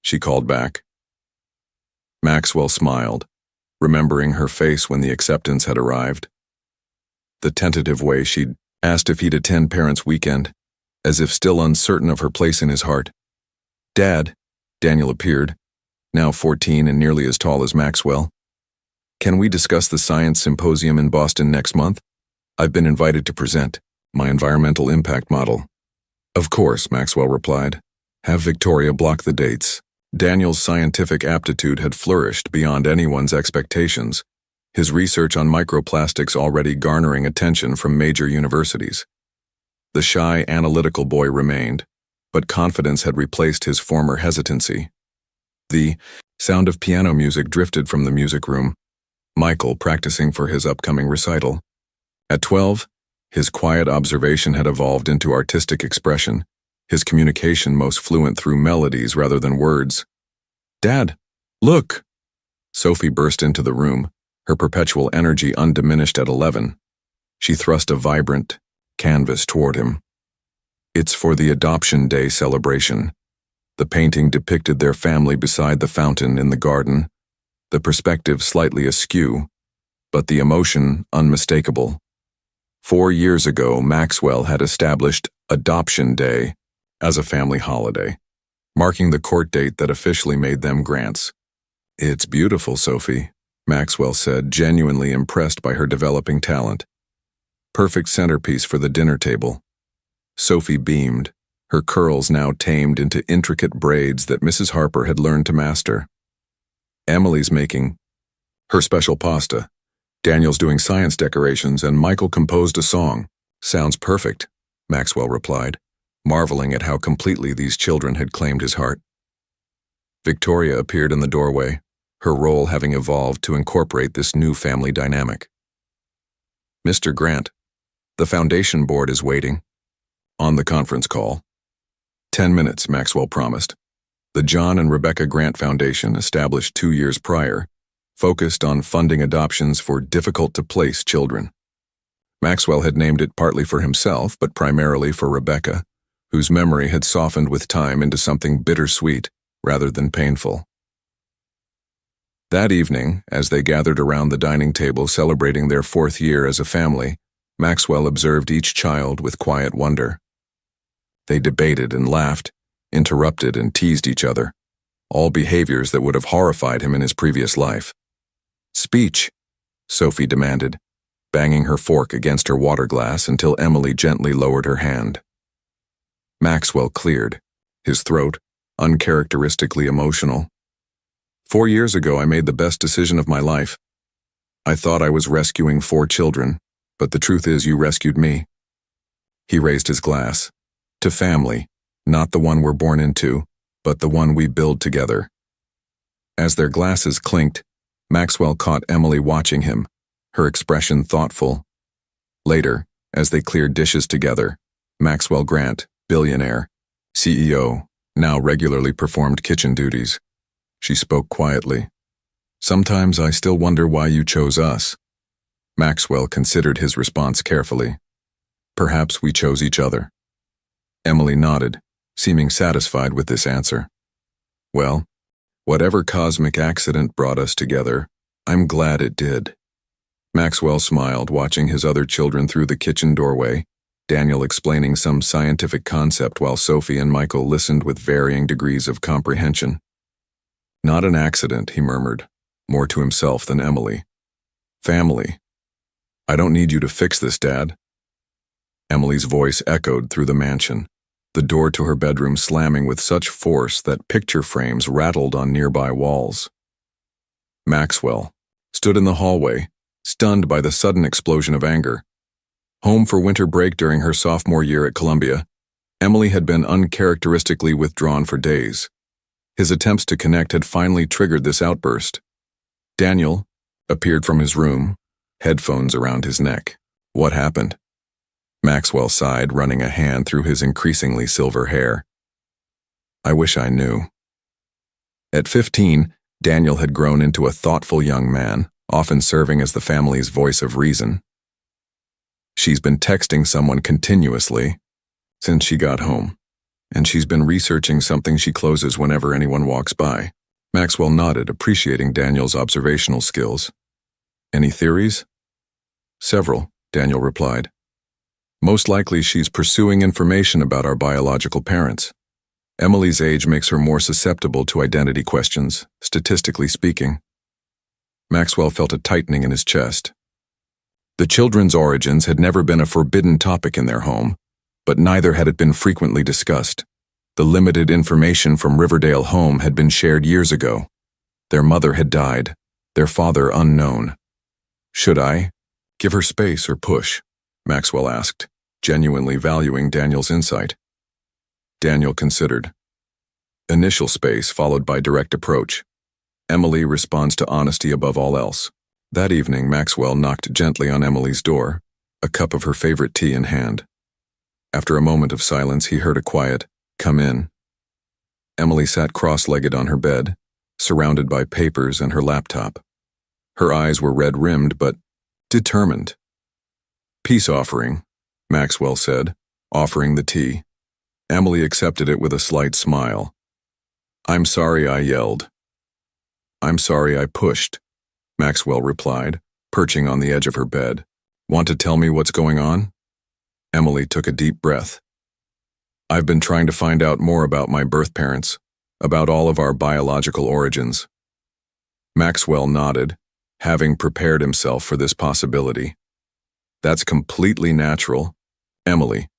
she called back. Maxwell smiled, remembering her face when the acceptance had arrived. The tentative way she'd asked if he'd attend Parents' Weekend, as if still uncertain of her place in his heart. "Dad," Daniel appeared, now 14 and nearly as tall as Maxwell. "Can we discuss the science symposium in Boston next month? I've been invited to present my environmental impact model." "Of course," Maxwell replied. "Have Victoria block the dates." Daniel's scientific aptitude had flourished beyond anyone's expectations, his research on microplastics already garnering attention from major universities. The shy, analytical boy remained, but confidence had replaced his former hesitancy. The sound of piano music drifted from the music room, Michael practicing for his upcoming recital. At 12, his quiet observation had evolved into artistic expression, his communication most fluent through melodies rather than words. "Dad, look!" Sophie burst into the room, her perpetual energy undiminished at 11. She thrust a vibrant canvas toward him. "It's for the Adoption Day celebration." The painting depicted their family beside the fountain in the garden, the perspective slightly askew, but the emotion unmistakable. 4 years ago, Maxwell had established Adoption Day as a family holiday, marking the court date that officially made them Grants. "It's beautiful, Sophie," Maxwell said, genuinely impressed by her developing talent. "Perfect centerpiece for the dinner table." Sophie beamed, her curls now tamed into intricate braids that Mrs. Harper had learned to master. "Emily's making her special pasta. Daniel's doing science decorations, and Michael composed a song." "Sounds perfect," Maxwell replied, marveling at how completely these children had claimed his heart. Victoria appeared in the doorway, her role having evolved to incorporate this new family dynamic. "Mr. Grant, the foundation board is waiting." On the conference call. 10 minutes, Maxwell promised. The John and Rebecca Grant Foundation, established 2 years prior, focused on funding adoptions for difficult-to-place children. Maxwell had named it partly for himself, but primarily for Rebecca, whose memory had softened with time into something bittersweet rather than painful. That evening, as they gathered around the dining table celebrating their 4th year as a family, Maxwell observed each child with quiet wonder. They debated and laughed, interrupted and teased each other, all behaviors that would have horrified him in his previous life. "Speech," Sophie demanded, banging her fork against her water glass until Emily gently lowered her hand. Maxwell cleared, his throat uncharacteristically emotional. 4 years ago, I made the best decision of my life. I thought I was rescuing 4 children, but the truth is you rescued me." He raised his glass. "To family," Not the one we're born into, but the one we build together. As their glasses clinked, Maxwell caught Emily watching him, her expression thoughtful. Later, as they cleared dishes together, Maxwell Grant, billionaire, CEO, now regularly performed kitchen duties. She spoke quietly. "Sometimes I still wonder why you chose us." Maxwell considered his response carefully. "Perhaps we chose each other." Emily nodded, seeming satisfied with this answer. "Well, whatever cosmic accident brought us together, I'm glad it did." Maxwell smiled, watching his other children through the kitchen doorway, Daniel explaining some scientific concept while Sophie and Michael listened with varying degrees of comprehension. "Not an accident," he murmured, more to himself than Emily. "Family. I don't need you to fix this, Dad." Emily's voice echoed through the mansion, the door to her bedroom slamming with such force that picture frames rattled on nearby walls. Maxwell stood in the hallway, stunned by the sudden explosion of anger. Home for winter break during her sophomore year at Columbia, Emily had been uncharacteristically withdrawn for days. His attempts to connect had finally triggered this outburst. Daniel appeared from his room, headphones around his neck. "What happened?" Maxwell sighed, running a hand through his increasingly silver hair. "I wish I knew." At 15, Daniel had grown into a thoughtful young man, often serving as the family's voice of reason. "She's been texting someone continuously since she got home, and she's been researching something she closes whenever anyone walks by." Maxwell nodded, appreciating Daniel's observational skills. "Any theories?" "Several," Daniel replied. "Most likely she's pursuing information about our biological parents. Emily's age makes her more susceptible to identity questions, statistically speaking." Maxwell felt a tightening in his chest. The children's origins had never been a forbidden topic in their home, but neither had it been frequently discussed. The limited information from Riverdale home had been shared years ago. Their mother had died, their father unknown. "Should I give her space or push?" Maxwell asked, genuinely valuing Daniel's insight. Daniel considered. "Initial space followed by direct approach. Emily responds to honesty above all else." That evening, Maxwell knocked gently on Emily's door, a cup of her favorite tea in hand. After a moment of silence, he heard a quiet, "Come in." Emily sat cross-legged on her bed, surrounded by papers and her laptop. Her eyes were red-rimmed but determined. "Peace offering," Maxwell said, offering the tea. Emily accepted it with a slight smile. "I'm sorry I yelled." "I'm sorry I pushed," Maxwell replied, perching on the edge of her bed. "Want to tell me what's going on?" Emily took a deep breath. "I've been trying to find out more about my birth parents, about all of our biological origins." Maxwell nodded, having prepared himself for this possibility. "That's completely natural. Emily,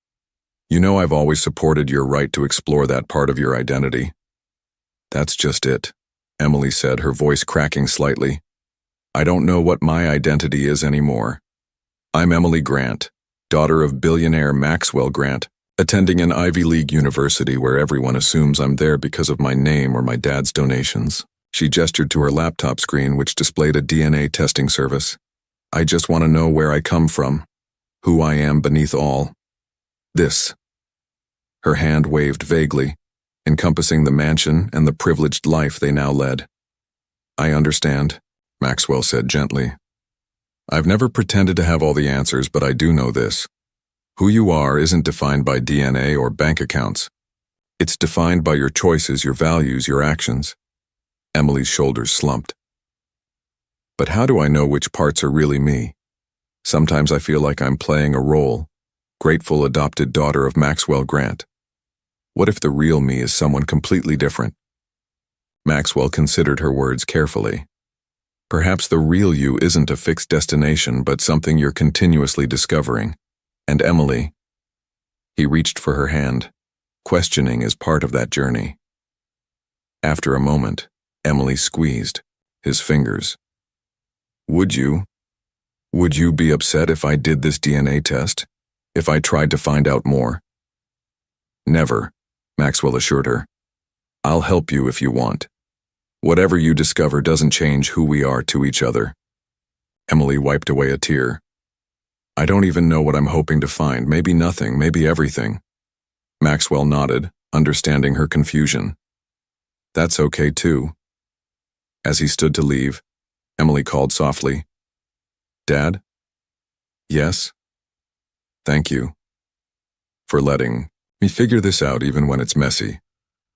you know I've always supported your right to explore that part of your identity." "That's just it," Emily said, her voice cracking slightly. "I don't know what my identity is anymore. I'm Emily Grant, daughter of billionaire Maxwell Grant, attending an Ivy League university where everyone assumes I'm there because of my name or my dad's donations." She gestured to her laptop screen, which displayed a DNA testing service. "I just want to know where I come from, who I am beneath all this." Her hand waved vaguely, encompassing the mansion and the privileged life they now led. "I understand," Maxwell said gently. "I've never pretended to have all the answers, but I do know this. Who you are isn't defined by DNA or bank accounts. It's defined by your choices, your values, your actions." Emily's shoulders slumped. "But how do I know which parts are really me? Sometimes I feel like I'm playing a role, grateful adopted daughter of Maxwell Grant. What if the real me is someone completely different?" Maxwell considered her words carefully. "Perhaps the real you isn't a fixed destination, but something you're continuously discovering. And Emily..." He reached for her hand. "Questioning is part of that journey." After a moment, Emily squeezed his fingers. Would you be upset if I did this DNA test? If I tried to find out more?" "Never," Maxwell assured her. I'll help you if you want. Whatever you discover doesn't change who we are to each other. Emily wiped away a tear. I don't even know what I'm hoping to find. Maybe nothing, maybe everything. Maxwell nodded, understanding her confusion. That's okay too. As he stood to leave, Emily called softly. Dad? Yes? Thank you. For letting me figure this out even when it's messy.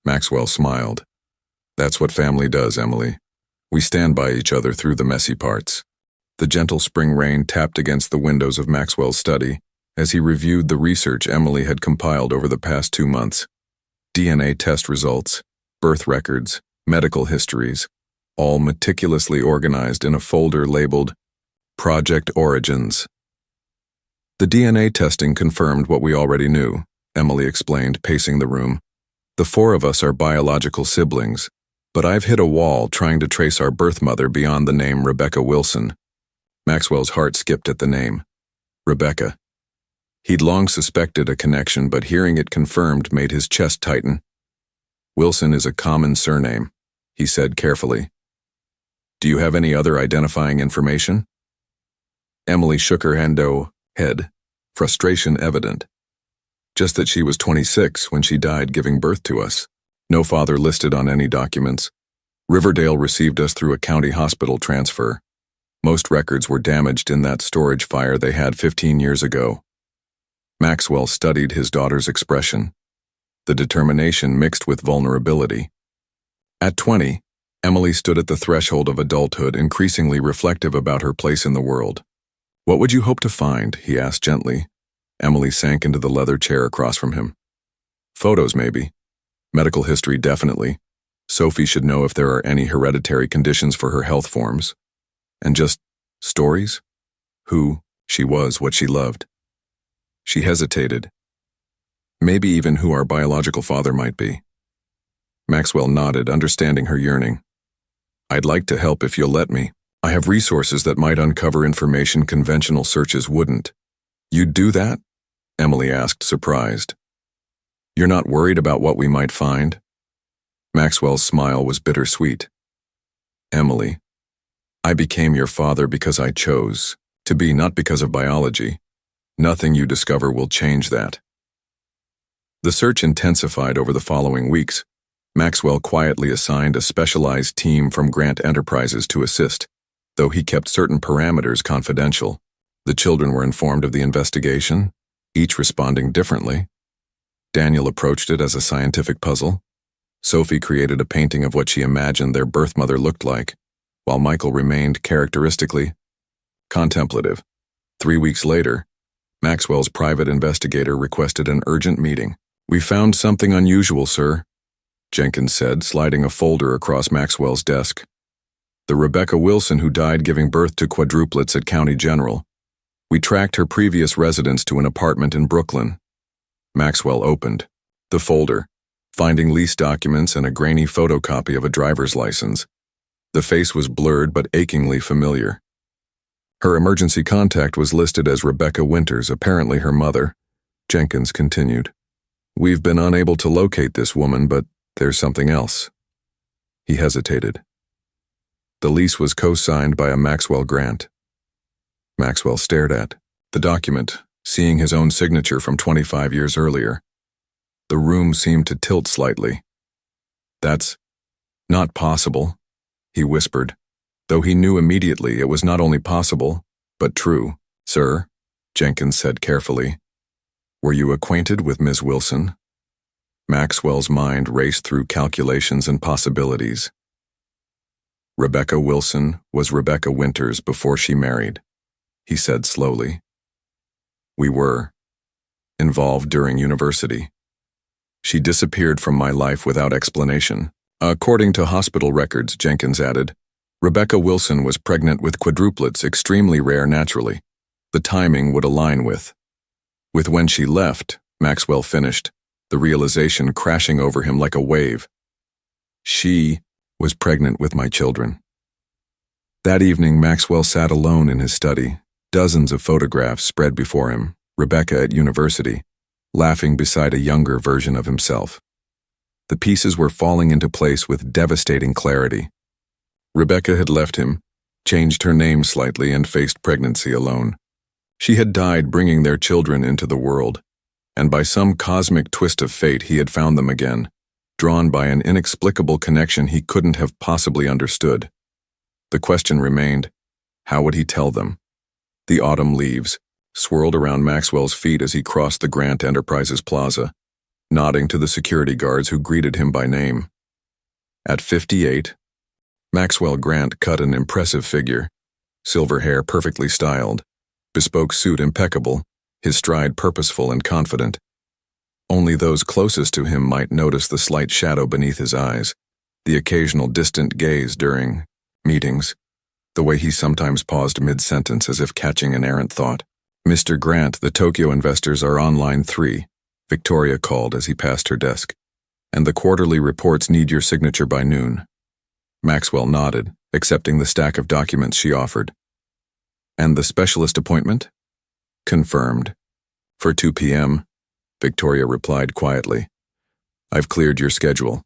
Maxwell smiled. That's what family does, Emily. We stand by each other through the messy parts. The gentle spring rain tapped against the windows of Maxwell's study as he reviewed the research Emily had compiled over the past 2 months. DNA test results, birth records, medical histories, all meticulously organized in a folder labeled Project Origins. The DNA testing confirmed what we already knew, Emily explained, pacing the room. The 4 of us are biological siblings, but I've hit a wall trying to trace our birth mother beyond the name Rebecca Wilson. Maxwell's heart skipped at the name. Rebecca. He'd long suspected a connection, but hearing it confirmed made his chest tighten. Wilson is a common surname, he said carefully. Do you have any other identifying information? Emily shook her head, frustration evident. Just that she was 26 when she died giving birth to us. No father listed on any documents. Riverdale received us through a county hospital transfer. Most records were damaged in that storage fire they had 15 years ago. Maxwell studied his daughter's expression. The determination mixed with vulnerability. At 20, Emily stood at the threshold of adulthood, increasingly reflective about her place in the world. What would you hope to find? He asked gently. Emily sank into the leather chair across from him. Photos, maybe. Medical history, definitely. Sophie should know if there are any hereditary conditions for her health forms. And just stories? Who she was, what she loved. She hesitated. Maybe even who our biological father might be. Maxwell nodded, understanding her yearning. I'd like to help if you'll let me. I have resources that might uncover information conventional searches wouldn't. You'd do that? Emily asked, surprised. You're not worried about what we might find? Maxwell's smile was bittersweet. Emily, I became your father because I chose to be, not because of biology. Nothing you discover will change that. The search intensified over the following weeks. Maxwell quietly assigned a specialized team from Grant Enterprises to assist, though he kept certain parameters confidential. The children were informed of the investigation, each responding differently. Daniel approached it as a scientific puzzle. Sophie created a painting of what she imagined their birth mother looked like, while Michael remained characteristically contemplative. 3 weeks later, Maxwell's private investigator requested an urgent meeting. We found something unusual, sir, Jenkins said, sliding a folder across Maxwell's desk. The Rebecca Wilson who died giving birth to quadruplets at County General. We tracked her previous residence to an apartment in Brooklyn. Maxwell opened the folder, finding lease documents and a grainy photocopy of a driver's license. The face was blurred but achingly familiar. Her emergency contact was listed as Rebecca Winters, apparently her mother. Jenkins continued. We've been unable to locate this woman, but there's something else. He hesitated. The lease was co-signed by a Maxwell Grant. Maxwell stared at the document, seeing his own signature from 25 years earlier. The room seemed to tilt slightly. That's not possible, he whispered, though he knew immediately it was not only possible, but true. Sir, Jenkins said carefully. Were you acquainted with Ms. Wilson? Maxwell's mind raced through calculations and possibilities. Rebecca Wilson was Rebecca Winters before she married, he said slowly. We were involved during university. She disappeared from my life without explanation. According to hospital records, Jenkins added, Rebecca Wilson was pregnant with quadruplets, extremely rare naturally. The timing would align with when she left, Maxwell finished, the realization crashing over him like a wave. She was pregnant with my children. That evening, Maxwell sat alone in his study, dozens of photographs spread before him, Rebecca at university, laughing beside a younger version of himself. The pieces were falling into place with devastating clarity. Rebecca had left him, changed her name slightly, and faced pregnancy alone. She had died bringing their children into the world, and by some cosmic twist of fate he had found them again, drawn by an inexplicable connection he couldn't have possibly understood. The question remained, how would he tell them? The autumn leaves swirled around Maxwell's feet as he crossed the Grant Enterprises Plaza, nodding to the security guards who greeted him by name. At 58, Maxwell Grant cut an impressive figure, silver hair perfectly styled, bespoke suit impeccable, his stride purposeful and confident. Only those closest to him might notice the slight shadow beneath his eyes, the occasional distant gaze during meetings, the way he sometimes paused mid-sentence as if catching an errant thought. "Mr. Grant, the Tokyo investors are on line 3, Victoria called as he passed her desk. "And the quarterly reports need your signature by noon." Maxwell nodded, accepting the stack of documents she offered. "And the specialist appointment?" "Confirmed. For 2 p.m., Victoria replied quietly. "I've cleared your schedule."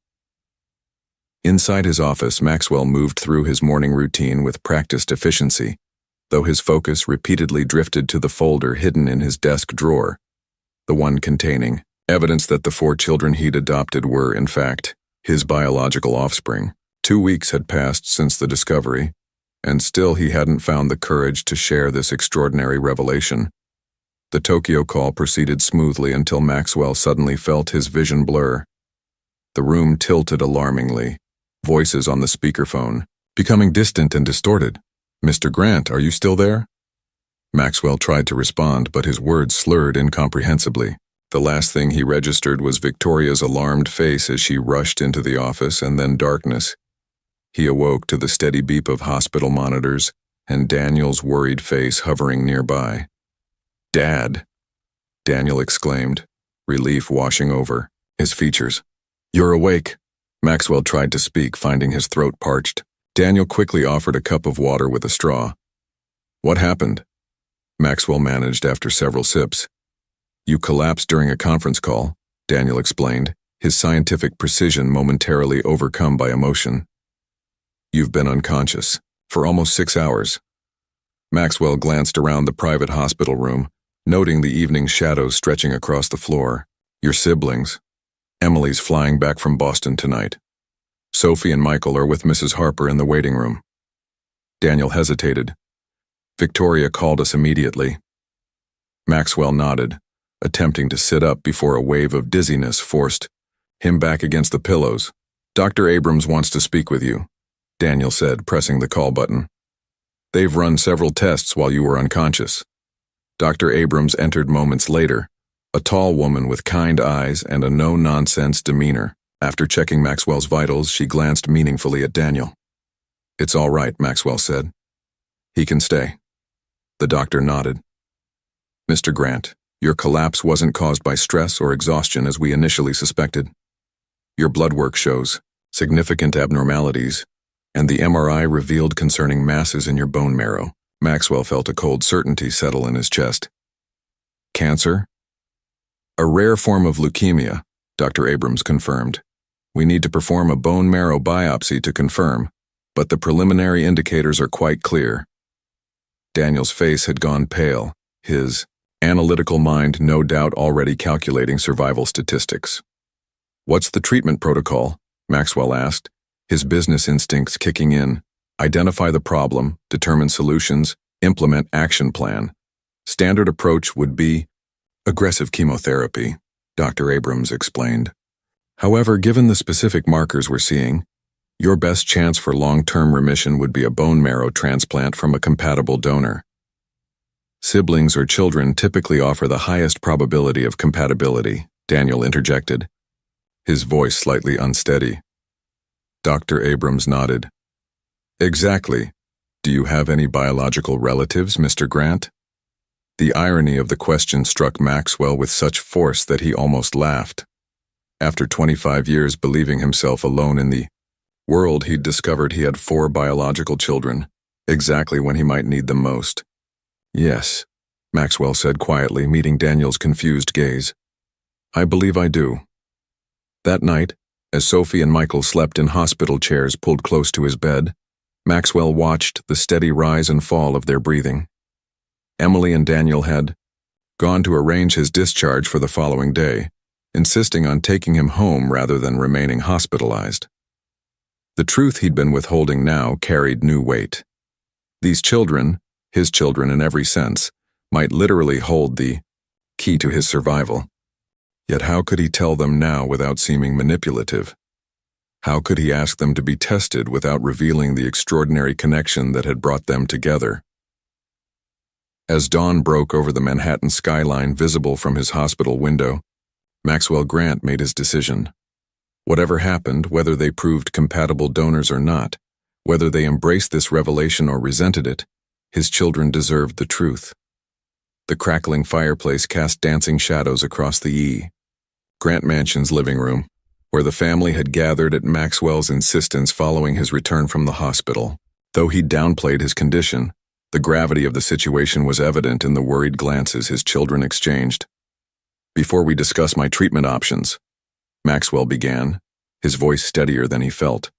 Inside his office, Maxwell moved through his morning routine with practiced efficiency, though his focus repeatedly drifted to the folder hidden in his desk drawer, the one containing evidence that the 4 children he'd adopted were, in fact, his biological offspring. 2 weeks had passed since the discovery, and still he hadn't found the courage to share this extraordinary revelation. The Tokyo call proceeded smoothly until Maxwell suddenly felt his vision blur. The room tilted alarmingly, voices on the speakerphone becoming distant and distorted. "Mr. Grant, are you still there?" Maxwell tried to respond, but his words slurred incomprehensibly. The last thing he registered was Victoria's alarmed face as she rushed into the office, and then darkness. He awoke to the steady beep of hospital monitors and Daniel's worried face hovering nearby. "Dad!" Daniel exclaimed, relief washing over his features. "You're awake." Maxwell tried to speak, finding his throat parched. Daniel quickly offered a cup of water with a straw. "What happened?" Maxwell managed after several sips. "You collapsed during a conference call," Daniel explained, his scientific precision momentarily overcome by emotion. "You've been unconscious for almost 6 hours." Maxwell glanced around the private hospital room, noting the evening shadows stretching across the floor. "Your siblings. Emily's flying back from Boston tonight. Sophie and Michael are with Mrs. Harper in the waiting room." Daniel hesitated. "Victoria called us immediately." Maxwell nodded, attempting to sit up before a wave of dizziness forced him back against the pillows. "Dr. Abrams wants to speak with you," Daniel said, pressing the call button. "They've run several tests while you were unconscious." Dr. Abrams entered moments later, a tall woman with kind eyes and a no-nonsense demeanor. After checking Maxwell's vitals, she glanced meaningfully at Daniel. "It's all right," Maxwell said. "He can stay." The doctor nodded. "Mr. Grant, your collapse wasn't caused by stress or exhaustion as we initially suspected. Your blood work shows significant abnormalities, and the MRI revealed concerning masses in your bone marrow." Maxwell felt a cold certainty settle in his chest. "Cancer?" "A rare form of leukemia," Dr. Abrams confirmed. "We need to perform a bone marrow biopsy to confirm, but the preliminary indicators are quite clear." Daniel's face had gone pale, his analytical mind no doubt already calculating survival statistics. "What's the treatment protocol?" Maxwell asked, his business instincts kicking in. "Identify the problem, determine solutions, implement action plan. Standard approach would be aggressive chemotherapy," Dr. Abrams explained. "However, given the specific markers we're seeing, your best chance for long-term remission would be a bone marrow transplant from a compatible donor. Siblings or children typically offer the highest probability of compatibility," Daniel interjected, his voice slightly unsteady. Dr. Abrams nodded. "Exactly. Do you have any biological relatives, Mr. Grant?" The irony of the question struck Maxwell with such force that he almost laughed. After 25 years believing himself alone in the world, he'd discovered he had 4 biological children, exactly when he might need them most. "Yes," Maxwell said quietly, meeting Daniel's confused gaze. "I believe I do." That night, As Sophie and Michael slept in hospital chairs pulled close to his bed, Maxwell watched the steady rise and fall of their breathing. Emily and Daniel had gone to arrange his discharge for the following day, insisting on taking him home rather than remaining hospitalized. The truth he'd been withholding now carried new weight. These children, his children in every sense, might literally hold the key to his survival. Yet how could he tell them now without seeming manipulative? How could he ask them to be tested without revealing the extraordinary connection that had brought them together? As dawn broke over the Manhattan skyline visible from his hospital window, Maxwell Grant made his decision. Whatever happened, whether they proved compatible donors or not, whether they embraced this revelation or resented it, his children deserved the truth. The crackling fireplace cast dancing shadows across the Grant Mansion's living room, where the family had gathered at Maxwell's insistence following his return from the hospital. Though he downplayed his condition, the gravity of the situation was evident in the worried glances his children exchanged. "Before we discuss my treatment options," Maxwell began, his voice steadier than he felt,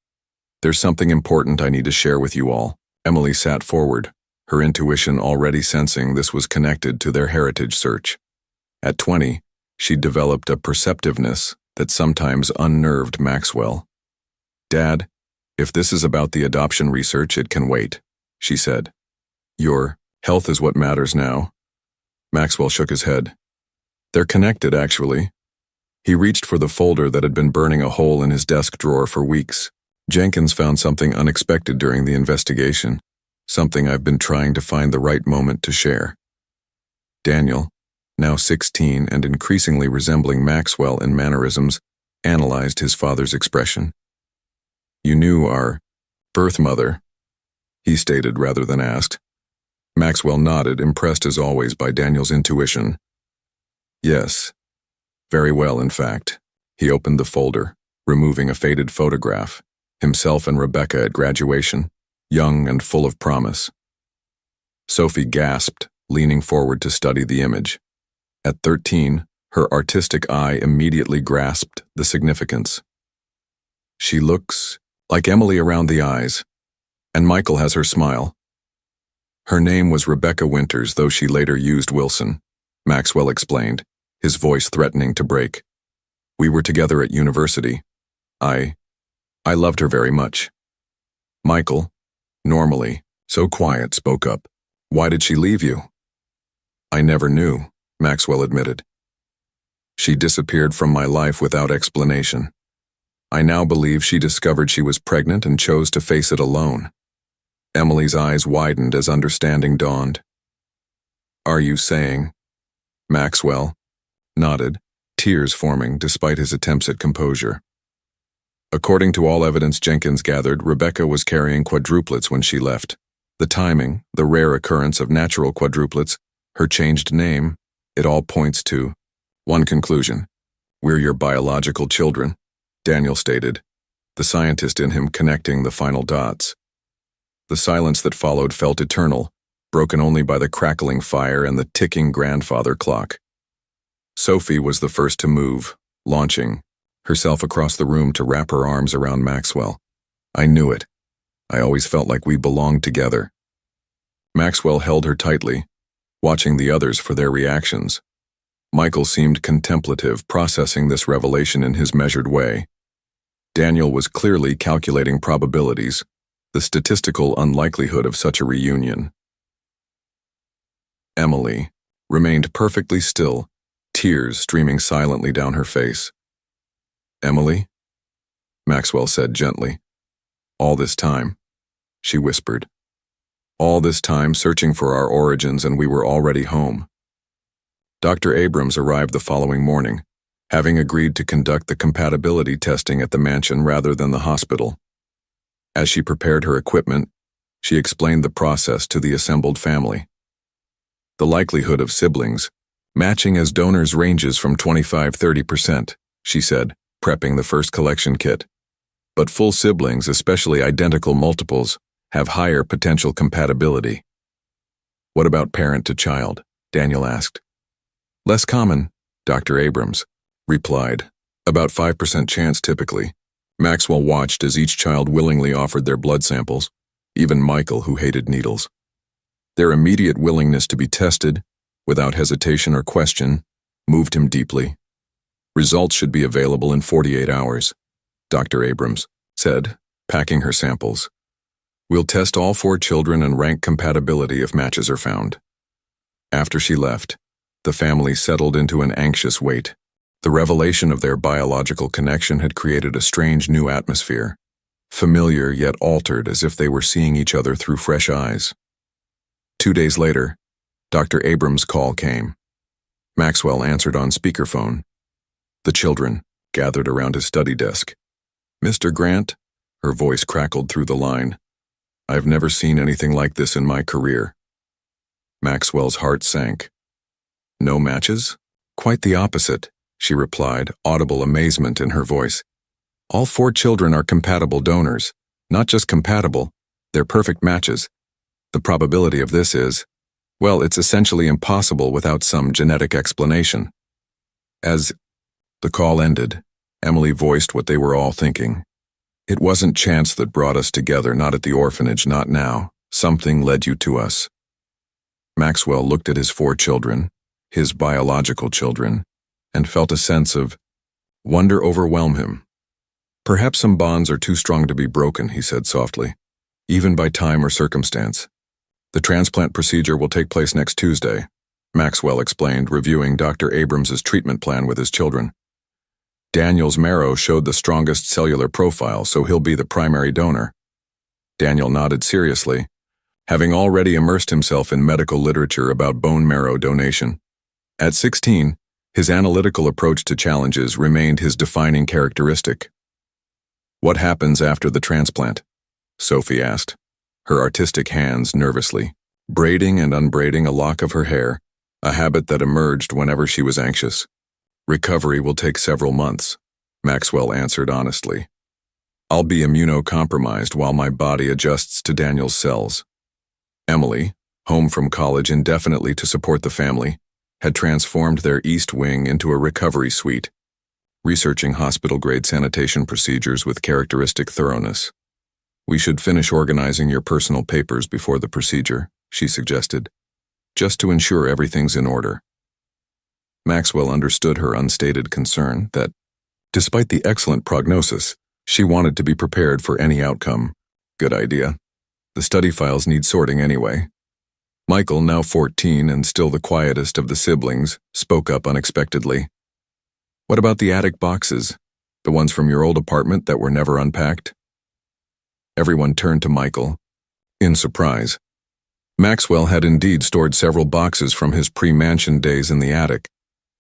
"there's something important I need to share with you all." Emily sat forward, her intuition already sensing this was connected to their heritage search. At 20, she'd developed a perceptiveness that sometimes unnerved Maxwell. "Dad, if this is about the adoption research, it can wait," she said. "Your health is what matters now." Maxwell shook his head. "They're connected, actually." He reached for the folder that had been burning a hole in his desk drawer for weeks. "Jenkins found something unexpected during the investigation, something I've been trying to find the right moment to share." Daniel, now 16 and increasingly resembling Maxwell in mannerisms, analyzed his father's expression. "You knew our birth mother," he stated rather than asked. Maxwell nodded, impressed as always by Daniel's intuition. "Yes. Very well, in fact." He opened the folder, removing a faded photograph, himself and Rebecca at graduation, young and full of promise. Sophie gasped, leaning forward to study the image. At 13, her artistic eye immediately grasped the significance. "She looks like Emily around the eyes, and Michael has her smile." Her name was Rebecca Winters, though she later used Wilson, Maxwell explained, his voice threatening to break. "We were together at university. I loved her very much." Michael, normally so quiet, spoke up. "Why did she leave you?" "I never knew," Maxwell admitted. "She disappeared from my life without explanation. I now believe she discovered she was pregnant and chose to face it alone." Emily's eyes widened as understanding dawned. "Are you saying?" Maxwell nodded, tears forming despite his attempts at composure. "According to all evidence Jenkins gathered, Rebecca was carrying quadruplets when she left. The timing, the rare occurrence of natural quadruplets, her changed name, it all points to one conclusion. We're your biological children," Daniel stated, the scientist in him connecting the final dots. The silence that followed felt eternal, broken only by the crackling fire and the ticking grandfather clock. Sophie was the first to move, launching herself across the room to wrap her arms around Maxwell. "I knew it. I always felt like we belonged together." Maxwell held her tightly, watching the others for their reactions. Michael seemed contemplative, processing this revelation in his measured way. Daniel was clearly calculating probabilities, the statistical unlikelihood of such a reunion. Emily remained perfectly still, tears streaming silently down her face. "Emily?" Maxwell said gently. "All this time," she whispered. "All this time searching for our origins, and we were already home." Dr. Abrams arrived the following morning, having agreed to conduct the compatibility testing at the mansion rather than the hospital. As she prepared her equipment, she explained the process to the assembled family. "The likelihood of siblings matching as donors ranges from 25–30%, she said, prepping the first collection kit. "But full siblings, especially identical multiples, have higher potential compatibility." "What about parent to child?" Daniel asked. "Less common," Dr. Abrams replied. "About 5% chance typically, Maxwell watched as each child willingly offered their blood samples, even Michael, who hated needles. Their immediate willingness to be tested, without hesitation or question, moved him deeply. Results should be available in 48 hours, Dr. Abrams said, packing her samples. We'll test all 4 children and rank compatibility if matches are found. After she left, the family settled into an anxious wait. The revelation of their biological connection had created a strange new atmosphere, familiar yet altered, as if they were seeing each other through fresh eyes. 2 days later, Dr. Abrams' call came. Maxwell answered on speakerphone. The children gathered around his study desk. Mr. Grant, her voice crackled through the line. I've never seen anything like this in my career. Maxwell's heart sank. No matches? Quite the opposite, she replied, audible amazement in her voice. All 4 children are compatible donors. Not just compatible, they're perfect matches. The probability of this is, well, it's essentially impossible without some genetic explanation. As the call ended, Emily voiced what they were all thinking. It wasn't chance that brought us together, not at the orphanage, not now. Something led you to us. Maxwell looked at his 4 children, his biological children, and felt a sense of wonder overwhelm him. Perhaps some bonds are too strong to be broken, he said softly, even by time or circumstance. The transplant procedure will take place next Tuesday, Maxwell explained, reviewing Dr. Abrams's treatment plan with his children. Daniel's marrow showed the strongest cellular profile, so he'll be the primary donor. Daniel nodded seriously, having already immersed himself in medical literature about bone marrow donation. At 16, his analytical approach to challenges remained his defining characteristic. What happens after the transplant? Sophie asked, her artistic hands nervously, braiding and unbraiding a lock of her hair, a habit that emerged whenever she was anxious. Recovery will take several months, Maxwell answered honestly. I'll be immunocompromised while my body adjusts to Daniel's cells. Emily, home from college indefinitely to support the family, had transformed their East Wing into a recovery suite, researching hospital-grade sanitation procedures with characteristic thoroughness. We should finish organizing your personal papers before the procedure, she suggested, just to ensure everything's in order. Maxwell understood her unstated concern that, despite the excellent prognosis, she wanted to be prepared for any outcome. Good idea. The study files need sorting anyway. Michael, now 14 and still the quietest of the siblings, spoke up unexpectedly. What about the attic boxes? The ones from your old apartment that were never unpacked? Everyone turned to Michael, in surprise. Maxwell had indeed stored several boxes from his pre-mansion days in the attic,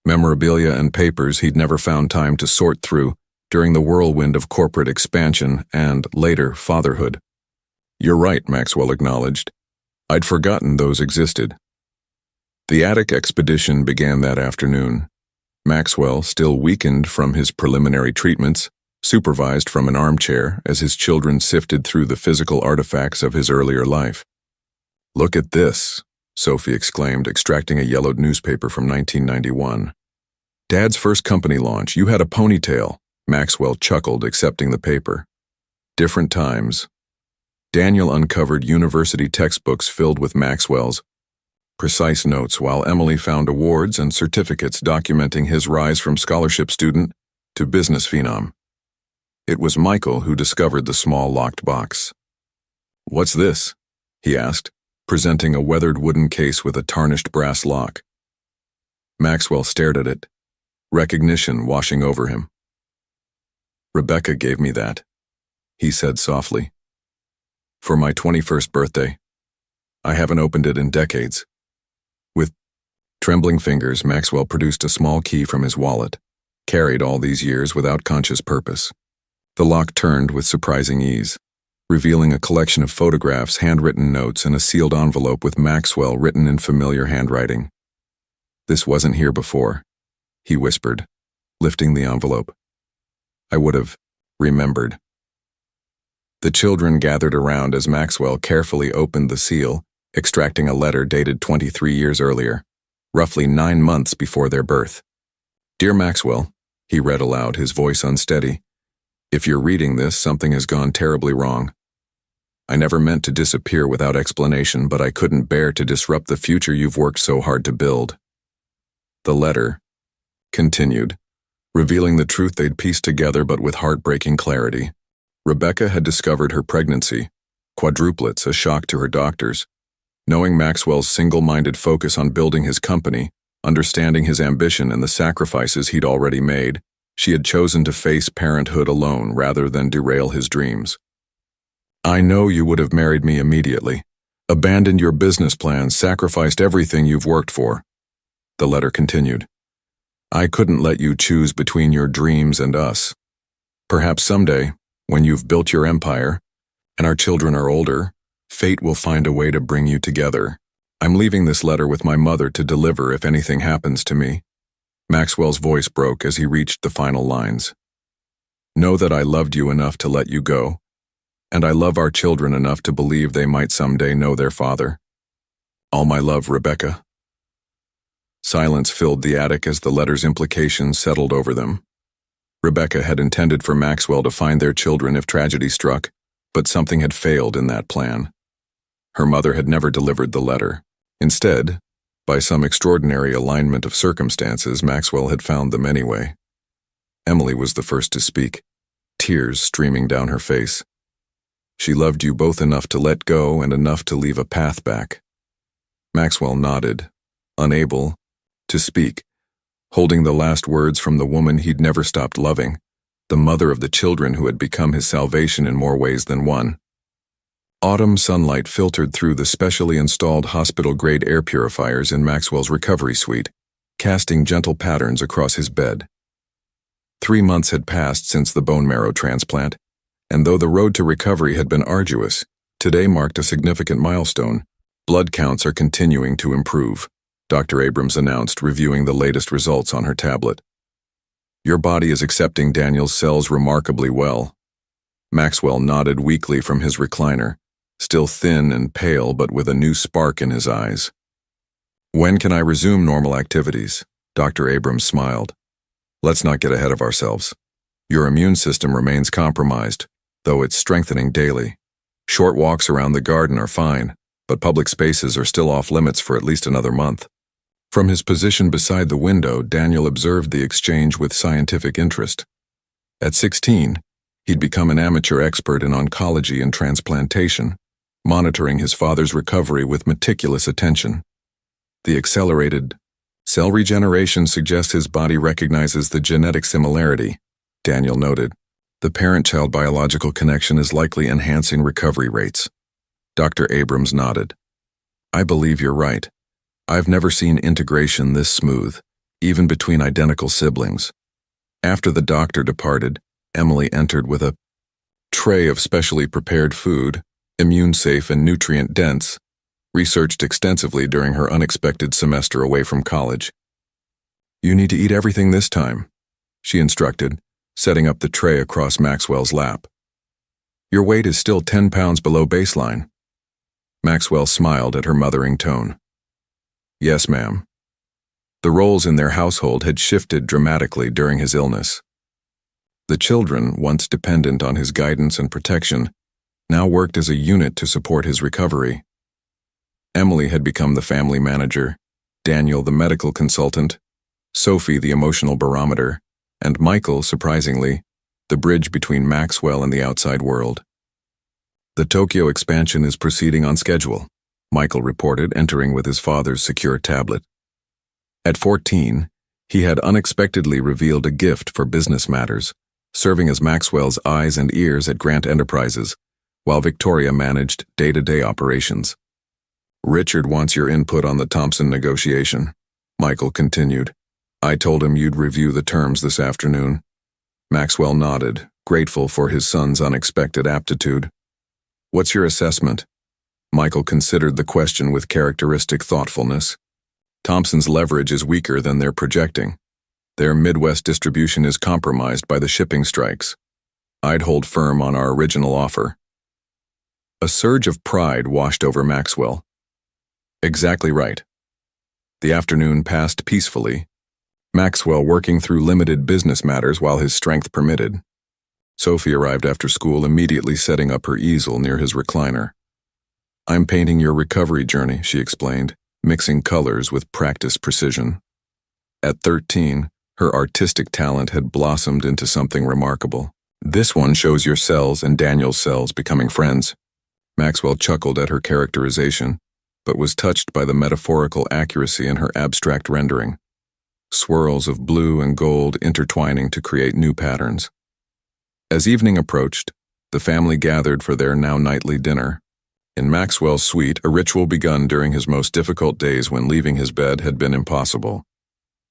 memorabilia and papers he'd never found time to sort through during the whirlwind of corporate expansion and, later, fatherhood. You're right, Maxwell acknowledged. I'd forgotten those existed. The attic expedition began that afternoon. Maxwell, still weakened from his preliminary treatments, supervised from an armchair as his children sifted through the physical artifacts of his earlier life. Look at this, Sophie exclaimed, extracting a yellowed newspaper from 1991. Dad's first company launch. You had a ponytail. Maxwell chuckled, accepting the paper. Different times. Daniel uncovered university textbooks filled with Maxwell's precise notes, while Emily found awards and certificates documenting his rise from scholarship student to business phenom. It was Michael who discovered the small locked box. What's this? He asked, presenting a weathered wooden case with a tarnished brass lock. Maxwell stared at it, recognition washing over him. Rebecca gave me that, he said softly. For my 21st birthday. I haven't opened it in decades. With trembling fingers, Maxwell produced a small key from his wallet, carried all these years without conscious purpose. The lock turned with surprising ease, revealing a collection of photographs, handwritten notes, and a sealed envelope with Maxwell written in familiar handwriting. This wasn't here before, he whispered, lifting the envelope. I would have remembered. The children gathered around as Maxwell carefully opened the seal, extracting a letter dated 23 years earlier, roughly 9 months before their birth. Dear Maxwell, he read aloud, his voice unsteady. If you're reading this, something has gone terribly wrong. I never meant to disappear without explanation, but I couldn't bear to disrupt the future you've worked so hard to build. The letter continued, revealing the truth they'd pieced together but with heartbreaking clarity. Rebecca had discovered her pregnancy, quadruplets, a shock to her doctors. Knowing Maxwell's single-minded focus on building his company, understanding his ambition and the sacrifices he'd already made, she had chosen to face parenthood alone rather than derail his dreams. I know you would have married me immediately, abandoned your business plans, sacrificed everything you've worked for. The letter continued. I couldn't let you choose between your dreams and us. Perhaps someday, when you've built your empire, and our children are older, fate will find a way to bring you together. I'm leaving this letter with my mother to deliver if anything happens to me. Maxwell's voice broke as he reached the final lines. Know that I loved you enough to let you go, and I love our children enough to believe they might someday know their father. All my love, Rebecca. Silence filled the attic as the letter's implications settled over them. Rebecca had intended for Maxwell to find their children if tragedy struck, but something had failed in that plan. Her mother had never delivered the letter. Instead, by some extraordinary alignment of circumstances, Maxwell had found them anyway. Emily was the first to speak, tears streaming down her face. She loved you both enough to let go and enough to leave a path back. Maxwell nodded, unable to speak, holding the last words from the woman he'd never stopped loving, the mother of the children who had become his salvation in more ways than one. Autumn sunlight filtered through the specially installed hospital-grade air purifiers in Maxwell's recovery suite, casting gentle patterns across his bed. 3 months had passed since the bone marrow transplant, and though the road to recovery had been arduous, today marked a significant milestone. Blood counts are continuing to improve, Dr. Abrams announced, reviewing the latest results on her tablet. Your body is accepting Daniel's cells remarkably well. Maxwell nodded weakly from his recliner, still thin and pale but with a new spark in his eyes. When can I resume normal activities? Dr. Abrams smiled. Let's not get ahead of ourselves. Your immune system remains compromised, though it's strengthening daily. Short walks around the garden are fine, but public spaces are still off limits for at least another month. From his position beside the window, Daniel observed the exchange with scientific interest. At 16, he'd become an amateur expert in oncology and transplantation, monitoring his father's recovery with meticulous attention. The accelerated cell regeneration suggests his body recognizes the genetic similarity, Daniel noted. The parent-child biological connection is likely enhancing recovery rates. Dr. Abrams nodded. I believe you're right. I've never seen integration this smooth, even between identical siblings. After the doctor departed, Emily entered with a tray of specially prepared food, immune-safe and nutrient-dense, researched extensively during her unexpected semester away from college. You need to eat everything this time, she instructed, setting up the tray across Maxwell's lap. Your weight is still 10 pounds below baseline. Maxwell smiled at her mothering tone. Yes, ma'am. The roles in their household had shifted dramatically during his illness. The children, once dependent on his guidance and protection, now worked as a unit to support his recovery. Emily had become the family manager, Daniel the medical consultant, Sophie the emotional barometer, and Michael, surprisingly, the bridge between Maxwell and the outside world. The Tokyo expansion is proceeding on schedule, Michael reported, entering with his father's secure tablet. At 14, he had unexpectedly revealed a gift for business matters, serving as Maxwell's eyes and ears at Grant Enterprises, while Victoria managed day-to-day operations. Richard wants your input on the Thompson negotiation, Michael continued. I told him you'd review the terms this afternoon. Maxwell nodded, grateful for his son's unexpected aptitude. What's your assessment? Michael considered the question with characteristic thoughtfulness. Thompson's leverage is weaker than they're projecting. Their Midwest distribution is compromised by the shipping strikes. I'd hold firm on our original offer. A surge of pride washed over Maxwell. Exactly right. The afternoon passed peacefully, Maxwell working through limited business matters while his strength permitted. Sophie arrived after school, immediately setting up her easel near his recliner. "I'm painting your recovery journey," she explained, mixing colors with practiced precision. At 13, her artistic talent had blossomed into something remarkable. "This one shows your cells and Daniel's cells becoming friends." Maxwell chuckled at her characterization, but was touched by the metaphorical accuracy in her abstract rendering. Swirls of blue and gold intertwining to create new patterns. As evening approached, the family gathered for their now nightly dinner. In Maxwell's suite, a ritual begun during his most difficult days when leaving his bed had been impossible.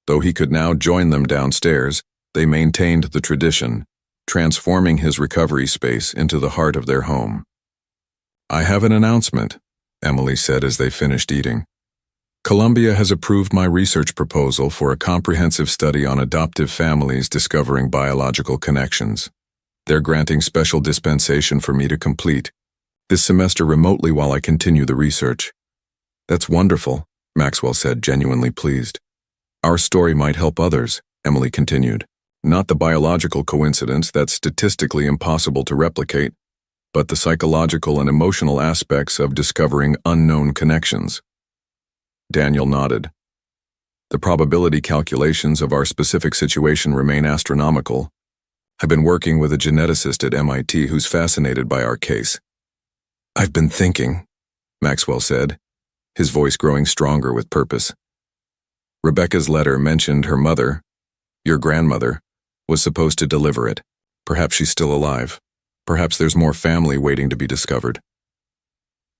Though he could now join them downstairs, they maintained the tradition, transforming his recovery space into the heart of their home. "I have an announcement," Emily said as they finished eating. "Columbia has approved my research proposal for a comprehensive study on adoptive families discovering biological connections. They're granting special dispensation for me to complete this semester remotely while I continue the research." "That's wonderful," Maxwell said, genuinely pleased. "Our story might help others," Emily continued. "Not the biological coincidence that's statistically impossible to replicate, but the psychological and emotional aspects of discovering unknown connections." Daniel nodded. "The probability calculations of our specific situation remain astronomical. I've been working with a geneticist at MIT who's fascinated by our case." "I've been thinking," Maxwell said, his voice growing stronger with purpose. "Rebecca's letter mentioned her mother, your grandmother, was supposed to deliver it. Perhaps she's still alive. Perhaps there's more family waiting to be discovered."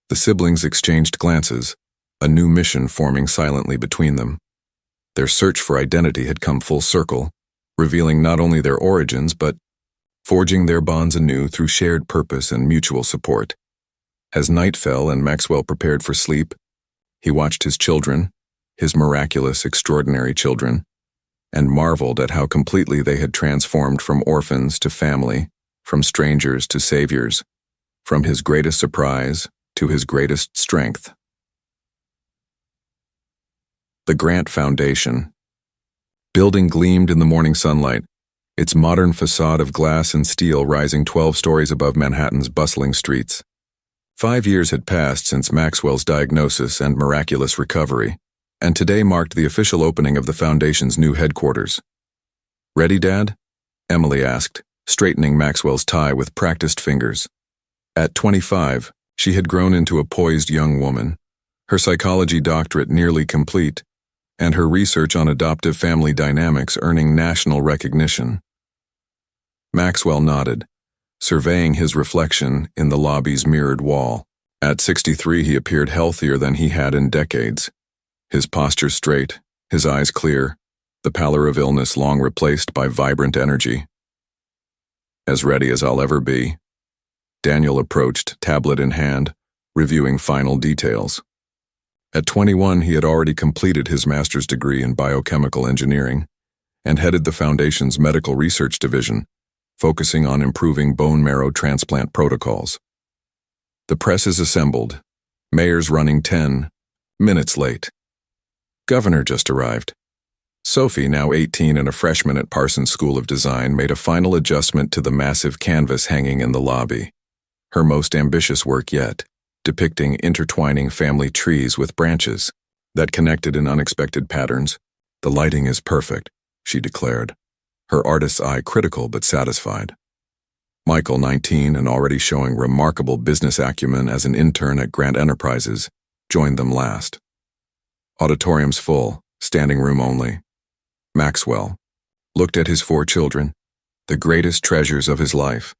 The siblings exchanged glances, a new mission forming silently between them. Their search for identity had come full circle, revealing not only their origins but forging their bonds anew through shared purpose and mutual support. As night fell and Maxwell prepared for sleep, he watched his children, his miraculous, extraordinary children, and marveled at how completely they had transformed from orphans to family, from strangers to saviors, from his greatest surprise to his greatest strength. The Grant Foundation. Building gleamed in the morning sunlight, its modern facade of glass and steel rising 12 stories above Manhattan's bustling streets. 5 years had passed since Maxwell's diagnosis and miraculous recovery, and today marked the official opening of the foundation's new headquarters. "Ready, Dad?" Emily asked, straightening Maxwell's tie with practiced fingers. At 25, she had grown into a poised young woman, her psychology doctorate nearly complete, and her research on adoptive family dynamics earning national recognition. Maxwell nodded, surveying his reflection in the lobby's mirrored wall. At 63, he appeared healthier than he had in decades. His posture straight, his eyes clear, the pallor of illness long replaced by vibrant energy. "As ready as I'll ever be." Daniel approached, tablet in hand, reviewing final details. At 21, he had already completed his master's degree in biochemical engineering and headed the foundation's medical research division, focusing on improving bone marrow transplant protocols. The press is assembled, mayors running 10 minutes late. Governor just arrived. Sophie, now 18 and a freshman at Parsons School of Design, made a final adjustment to the massive canvas hanging in the lobby. Her most ambitious work yet, depicting intertwining family trees with branches that connected in unexpected patterns. "The lighting is perfect," she declared, her artist's eye critical but satisfied. Michael, 19 and already showing remarkable business acumen as an intern at Grant Enterprises, joined them last. Auditoriums full, standing room only. Maxwell looked at his 4 children, the greatest treasures of his life,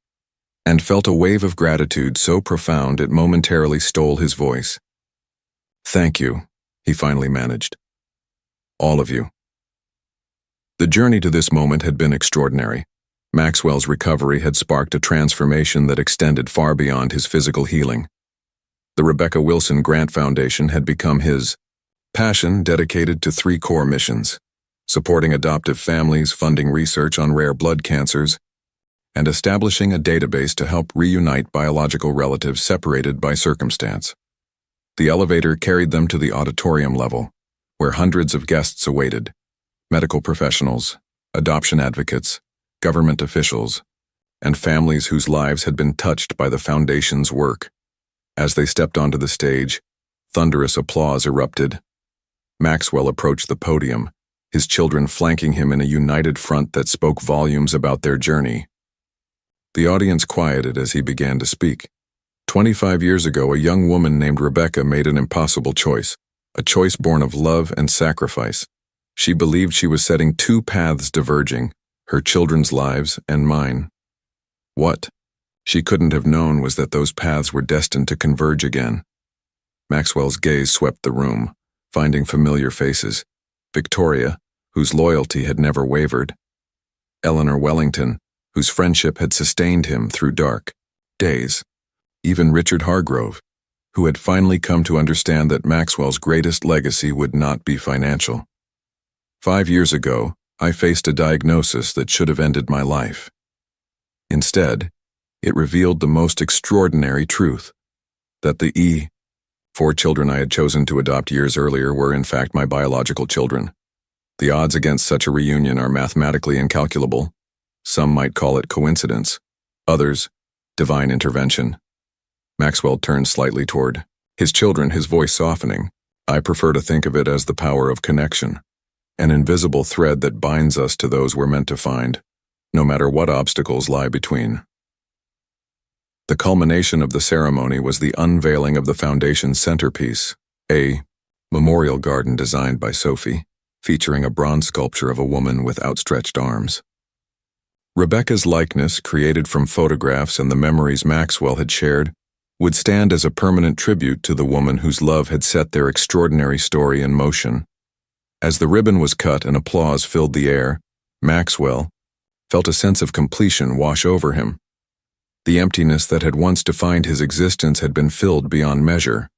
and felt a wave of gratitude so profound it momentarily stole his voice. "Thank you," he finally managed. "All of you." The journey to this moment had been extraordinary. Maxwell's recovery had sparked a transformation that extended far beyond his physical healing. The Rebecca Wilson Grant Foundation had become his passion, dedicated to 3 core missions: supporting adoptive families, funding research on rare blood cancers, and establishing a database to help reunite biological relatives separated by circumstance. The elevator carried them to the auditorium level, where hundreds of guests awaited: medical professionals, adoption advocates, government officials, and families whose lives had been touched by the foundation's work. As they stepped onto the stage, thunderous applause erupted. Maxwell approached the podium, his children flanking him in a united front that spoke volumes about their journey. The audience quieted as he began to speak. 25 years ago, a young woman named Rebecca made an impossible choice, a choice born of love and sacrifice. She believed she was setting two paths diverging, her children's lives and mine. What she couldn't have known was that those paths were destined to converge again. Maxwell's gaze swept the room, finding familiar faces. Victoria, whose loyalty had never wavered. Eleanor Wellington, whose friendship had sustained him through dark days. Even Richard Hargrove, who had finally come to understand that Maxwell's greatest legacy would not be financial. 5 years ago, I faced a diagnosis that should have ended my life. Instead, it revealed the most extraordinary truth, that the 4 children I had chosen to adopt years earlier were in fact my biological children. The odds against such a reunion are mathematically incalculable. Some might call it coincidence, others, divine intervention. Maxwell turned slightly toward his children, his voice softening. I prefer to think of it as the power of connection, an invisible thread that binds us to those we're meant to find, no matter what obstacles lie between. The culmination of the ceremony was the unveiling of the foundation's centerpiece, a memorial garden designed by Sophie, featuring a bronze sculpture of a woman with outstretched arms. Rebecca's likeness, created from photographs and the memories Maxwell had shared, would stand as a permanent tribute to the woman whose love had set their extraordinary story in motion. As the ribbon was cut and applause filled the air, Maxwell felt a sense of completion wash over him. The emptiness that had once defined his existence had been filled beyond measure,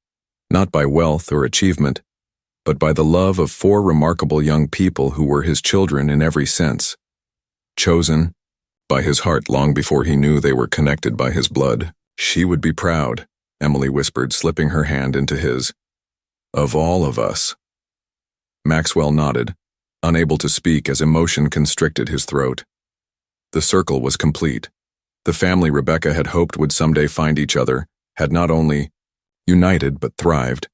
not by wealth or achievement, but by the love of 4 remarkable young people who were his children in every sense. Chosen by his heart long before he knew they were connected by his blood. She would be proud, Emily whispered, slipping her hand into his. Of all of us. Maxwell nodded, unable to speak as emotion constricted his throat. The circle was complete. The family Rebecca had hoped would someday find each other had not only united but thrived,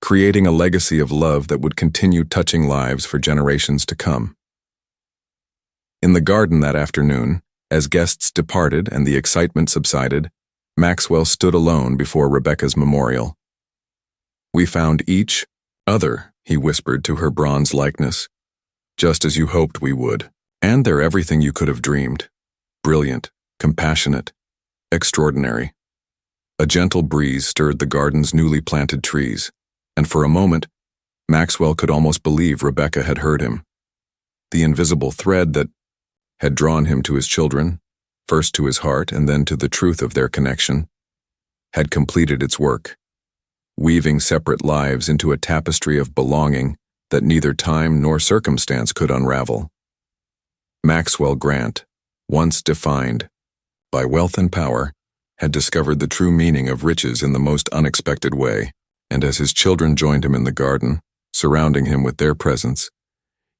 creating a legacy of love that would continue touching lives for generations to come. In the garden that afternoon, as guests departed and the excitement subsided, Maxwell stood alone before Rebecca's memorial. We found each other, he whispered to her bronze likeness, just as you hoped we would, and they're everything you could have dreamed. Brilliant, compassionate, extraordinary. A gentle breeze stirred the garden's newly planted trees, and for a moment, Maxwell could almost believe Rebecca had heard him. The invisible thread that had drawn him to his children, first to his heart and then to the truth of their connection, had completed its work, weaving separate lives into a tapestry of belonging that neither time nor circumstance could unravel. Maxwell Grant, once defined by wealth and power, had discovered the true meaning of riches in the most unexpected way, and as his children joined him in the garden, surrounding him with their presence,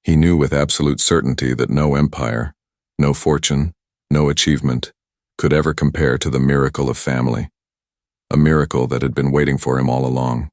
he knew with absolute certainty that no empire, no fortune, no achievement could ever compare to the miracle of family, a miracle that had been waiting for him all along.